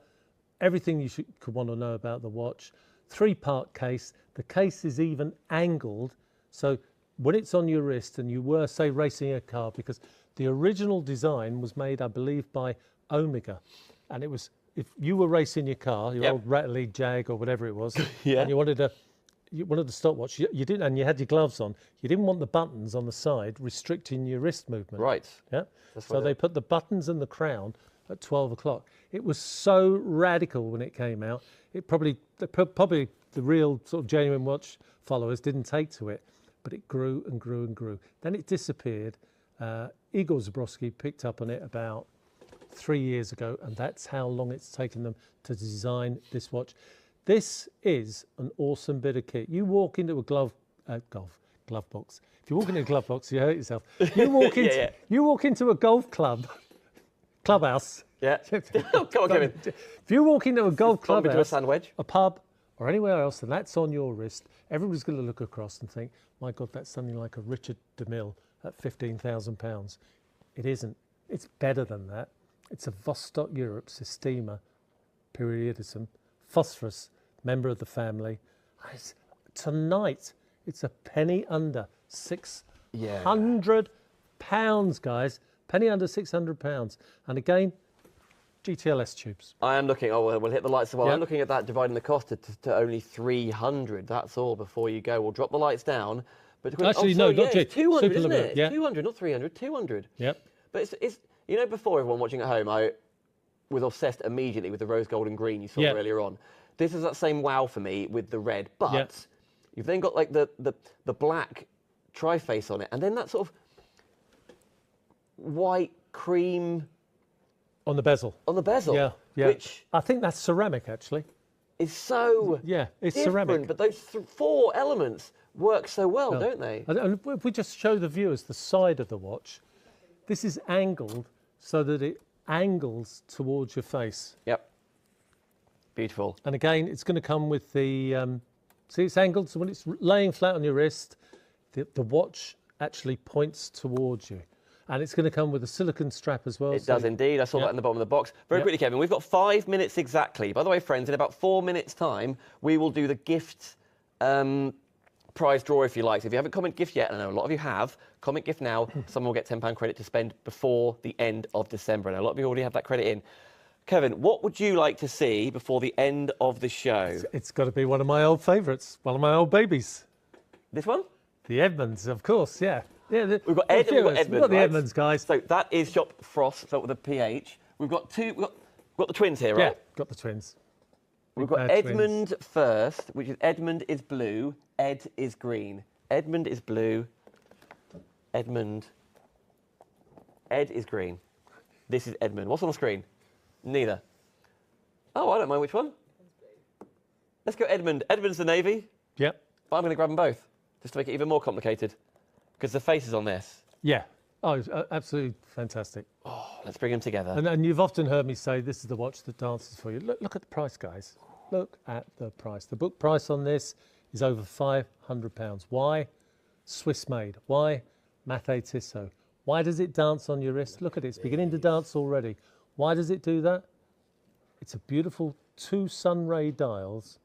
everything you could want to know about the watch. 3-part case. The case is even angled, so when it's on your wrist and you were, say, racing a car, because the original design was made, I believe, by Omega, and it was, if you were racing your car, your old Rattly Jag or whatever it was, and you wanted a stopwatch, you didn't, and you had your gloves on, you didn't want the buttons on the side restricting your wrist movement. Right. Yeah. So they put the buttons and the crown at 12 o'clock. It was so radical when it came out. It probably the real sort of genuine watch followers didn't take to it, but it grew and grew and grew. Then it disappeared. Igor Zabrowski picked up on it about 3 years ago, and that's how long it's taken them to design this watch. This is an awesome bit of kit. You walk into a glove box. If you walk into a glove box, you hurt yourself. You walk into you walk into a golf clubhouse. Yeah. Come on, Kevin. If you walk into a golf clubhouse, a sand wedge, a pub, or anywhere else, and that's on your wrist, everybody's going to look across and think, "My God, that's something like a Richard DeMille at £15,000." It isn't. It's better than that. It's a Vostok-Europe Systema Periodicum, phosphorus, member of the family. Tonight, it's a penny under £600, guys. Penny under £600. And again, GTLS tubes. I am looking, we'll hit the lights as well. I'm looking at that, dividing the cost to only 300. That's all before you go. We'll drop the lights down. But actually, no, not it's 200, isn't it? Yeah. 200, not 300, 200. Yep. But it's you know, before, everyone watching at home, I was obsessed immediately with the rose gold and green you saw earlier on. This is that same wow for me with the red, but you've then got like the black tri-face on it, and then that sort of white cream on the bezel. On the bezel, yeah. Which I think that's ceramic, actually. Is so it's different, ceramic. But those 4 elements work so well, don't they? And if we just show the viewers the side of the watch, this is angled so that it angles towards your face. Yep. Beautiful. And again, it's going to come with the, see, it's angled, so when it's laying flat on your wrist, the watch actually points towards you. And it's going to come with a silicone strap as well. It does indeed. I saw that in the bottom of the box. Very quickly, Kevin, we've got 5 minutes exactly. By the way, friends, in about 4 minutes' time, we will do the gift prize draw, if you like. So if you haven't comment gift yet, and I know a lot of you have, comment gift now. Someone will get £10 credit to spend before the end of December. And a lot of you already have that credit in. Kevin, what would you like to see before the end of the show? It's got to be one of my old favourites, one of my old babies. This one? The Edmonds, of course, yeah. We've got Ed and we've got Edmund. We've got the Edmonds, guys. So that is Shop Frost, so with a PH. We've got the twins here, right? Yeah, got the twins. We've got Edmund first, which is Edmund is blue, Ed is green. Edmund is blue, Edmund, Ed is green. This is Edmund. What's on the screen? Neither. Oh, I don't mind which one. Let's go Edmund. Edmund's the navy. Yep. But I'm going to grab them both, just to make it even more complicated, because the face is on this. Yeah. Oh, it's absolutely fantastic. Oh, let's bring them together. And you've often heard me say this is the watch that dances for you. Look at the price, guys. Look at the price. The book price on this is over £500. Why? Swiss made. Why? Mathey Tissot. Why does it dance on your wrist? Look at it. It's beginning to dance already. Why does it do that? It's a beautiful 2 sunray dials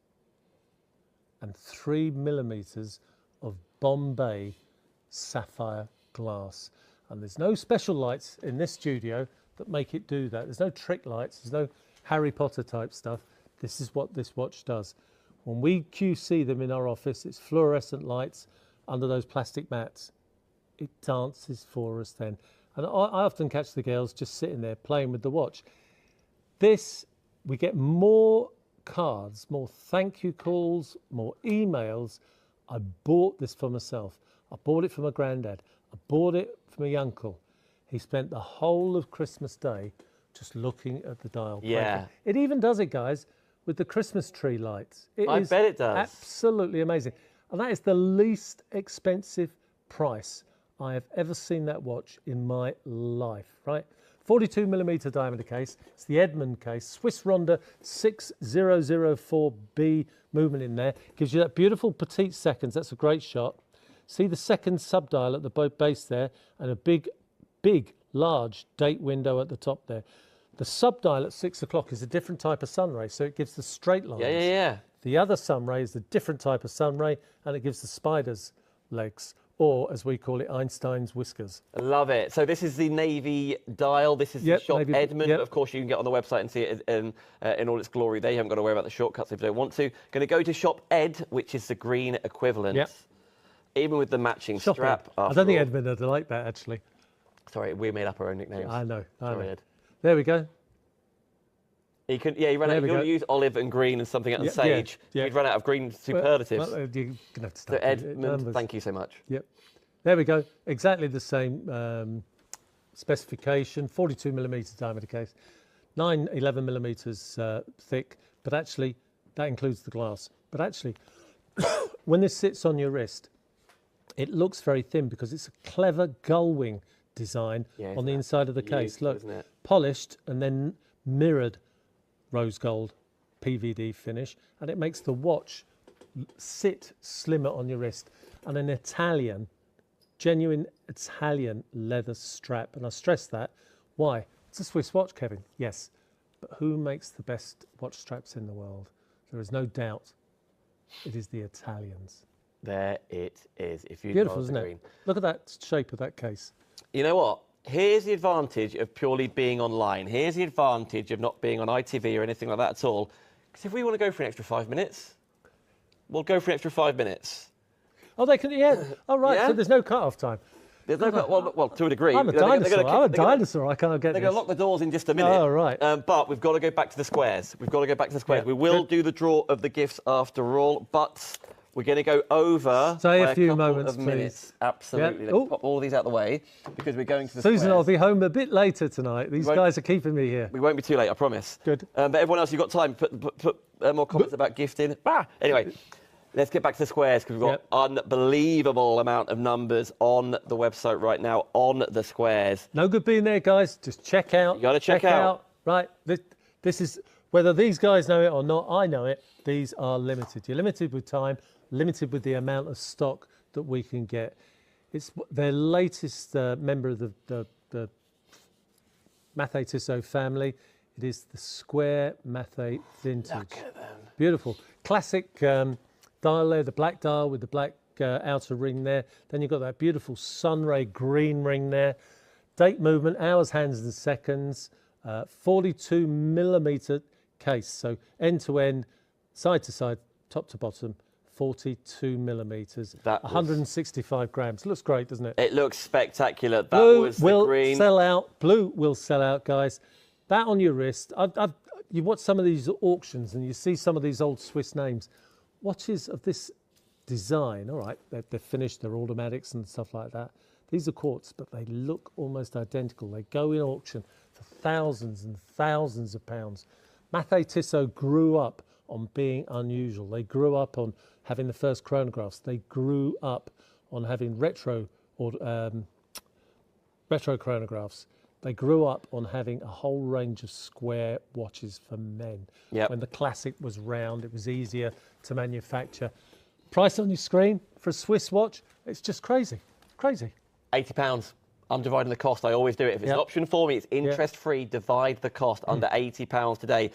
and 3 millimeters of Bombay sapphire glass. And there's no special lights in this studio that make it do that. There's no trick lights. There's no Harry Potter type stuff. This is what this watch does. When we QC them in our office, it's fluorescent lights under those plastic mats. It dances for us then. And I often catch the girls just sitting there playing with the watch. This, we get more cards, more thank you calls, more emails. I bought this for myself. I bought it for my granddad. I bought it for my uncle. He spent the whole of Christmas Day just looking at the dial. Yeah. It even does it, guys, with the Christmas tree lights. I bet it does. Absolutely amazing. And that is the least expensive price I have ever seen that watch in my life, right? 42 millimeter diameter case. It's the Edmund case. Swiss Ronda 6004B movement in there. Gives you that beautiful petite seconds. That's a great shot. See the second subdial at the base there and a big, large date window at the top there. The subdial at 6 o'clock is a different type of sunray, so it gives the straight lines. Yeah. The other sunray is a different type of sunray, and it gives the spider's legs, or as we call it, Einstein's whiskers. I love it. So this is the navy dial. This is the shop Navy, Edmund. Of course, you can get on the website and see it in all its glory there. You haven't got to worry about the shortcuts if you don't want to. Going to go to shop Ed, which is the green equivalent. Yep. Even with the matching Shop strap. I don't think Edmund would like that, actually. Sorry, we made up our own nicknames. I know. Sorry, Ed. There we go. You ran out. You use olive and green and something and sage. You'd run out of green superlatives. Well, you're gonna have to so Edmund, thank you so much. Yep. There we go. Exactly the same specification. 42 millimeter diameter case, 11 millimeters thick. But actually, that includes the glass. But actually, when this sits on your wrist, it looks very thin because it's a clever gull wing design on the inside of the case. Look, polished and then mirrored rose gold PVD finish, and it makes the watch sit slimmer on your wrist. And an genuine Italian leather strap. And I stress that. Why? It's a Swiss watch, Kevin. Yes. But who makes the best watch straps in the world? There is no doubt. It is the Italians. There it is. Beautiful, isn't it? Look at that shape of that case. You know what? Here's the advantage of purely being online. Here's the advantage of not being on ITV or anything like that at all. Because if we want to go for an extra 5 minutes, we'll go for an extra 5 minutes. Oh, they can, Oh, right, so there's no cut-off time. There's no well, to a degree. I'm a dinosaur. I can't get They're going to lock the doors in just a minute. Oh, right. But we've got to go back to the squares. We will do the draw of the gifts after all, but we're going to go over Say by a few couple moments, of minutes. Absolutely. Let's pop all these out of the way because we're going to the Susan, squares. I'll be home a bit later tonight. These guys are keeping me here. We won't be too late, I promise. Good. But everyone else, you've got time. Put more comments about gifting. Anyway. Let's get back to the squares because we've got unbelievable amount of numbers on the website right now on the squares. No good being there, guys. Just check out. You got to check out. Right. This is, whether these guys know it or not, I know it. These are limited. You're limited with time, limited with the amount of stock that we can get. It's their latest member of the Mathey Tissot family. It is the Square Mathey Vintage. Look at them. Beautiful. Classic dial there, the black dial with the black outer ring there. Then you've got that beautiful sunray green ring there. Date movement, hours, hands and seconds. 42 millimeter case. So end to end, side to side, top to bottom. 42 millimeters, 165 grams. Looks great, doesn't it? It looks spectacular. That Blue was will the green. sell out. Blue will sell out, guys. That on your wrist. you watch some of these auctions and you see some of these old Swiss names. Watches of this design, all right, they're finished, they're automatics and stuff like that. These are quartz, but they look almost identical. They go in auction for thousands and thousands of pounds. Mathey Tissot grew up on being unusual. They grew up on having the first chronographs. They grew up on having retro chronographs. They grew up on having a whole range of square watches for men. Yep. When the classic was round, it was easier to manufacture. Price on your screen for a Swiss watch, it's just crazy, crazy. £80. I'm dividing the cost. I always do it. If it's an option for me, it's interest-free. Divide the cost under £80 today.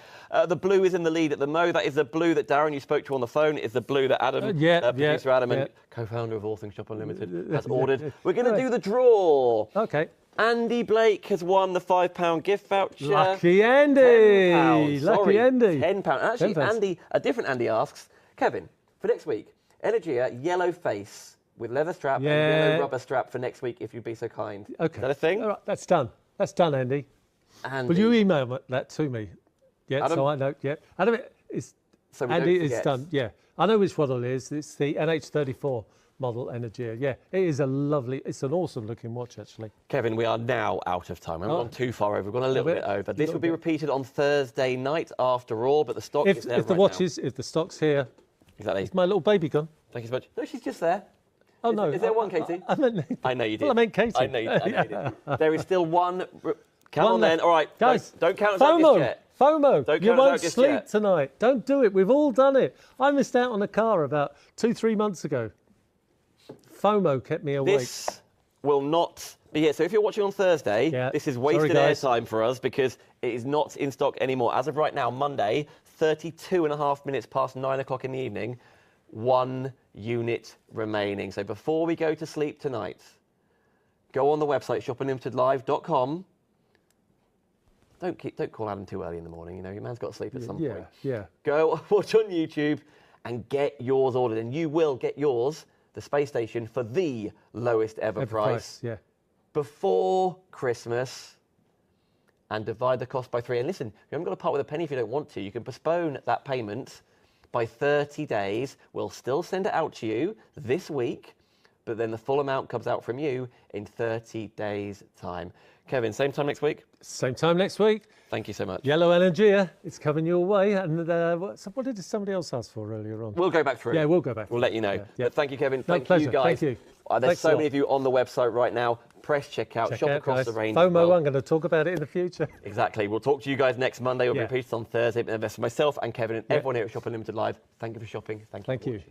The blue is in the lead at the Mo. That is the blue that Darren, you spoke to on the phone. It's the blue that Adam, producer Adam and co-founder of All Things Shop Unlimited, has ordered. We're going to do the draw. Okay. Andy Blake has won the £5 gift voucher. Lucky Andy. Lucky Andy. £10. Actually, Andy, a different Andy asks, Kevin, for next week, Energia yellow face with leather strap and yellow rubber strap for next week, if you'd be so kind. Okay. Is that a thing? All right, that's done. That's done, Andy. Will you email that to me? Yeah, Adam, so I know. Yeah, Adam, it's so Andy. It's done. Yeah, I know which model it is. It's the NH34 model Energia. Yeah, it is a lovely. It's an awesome-looking watch, actually. Kevin, we are now out of time. We haven't gone too far over. We've gone a little bit over. This will be repeated on Thursday night after all, but the stock is there if the watch is, if the stock's here. Exactly. Is my little baby gone? Thank you so much. No, she's just there. Oh, no. Is there one, Katie? I meant Nathan. I know you did. Well, I meant Katie. I know you did. There is still one. Count on then. All right. Guys, don't count us out just yet. FOMO. You won't sleep tonight. Don't do it. We've all done it. I missed out on a car about 2-3 months ago. FOMO kept me awake. This will not be it. So if you're watching on Thursday, this is wasted airtime for us because it is not in stock anymore. As of right now, Monday, 32.5 minutes past 9 o'clock in the evening, 1 unit remaining. So before we go to sleep tonight, go on the website, shopunimpedlive.com. Don't call Adam too early in the morning. You know, your man's got to sleep at some point. Yeah. Go watch on YouTube and get yours ordered, and you will get yours, the space station, for the lowest ever price. Before Christmas, and divide the cost by 3. And listen, you haven't got to part with a penny if you don't want to. You can postpone that payment by 30 days. We'll still send it out to you this week, but then the full amount comes out from you in 30 days' time. Kevin, same time next week? Same time next week. Thank you so much. Yellow Energia, it's coming your way. And what did somebody else ask for earlier on? We'll go back through. Yeah, we'll go back. We'll let you know. But thank you, Kevin. No, thank pleasure. you, guys. Thank you. There's so many of you on the website right now. Press checkout, shop across the range. FOMO, I'm going to talk about it in the future. Exactly. We'll talk to you guys next Monday. We'll be repeated on Thursday. But that's myself and Kevin and everyone here at Shop Unlimited Live. Thank you for shopping. Thank you.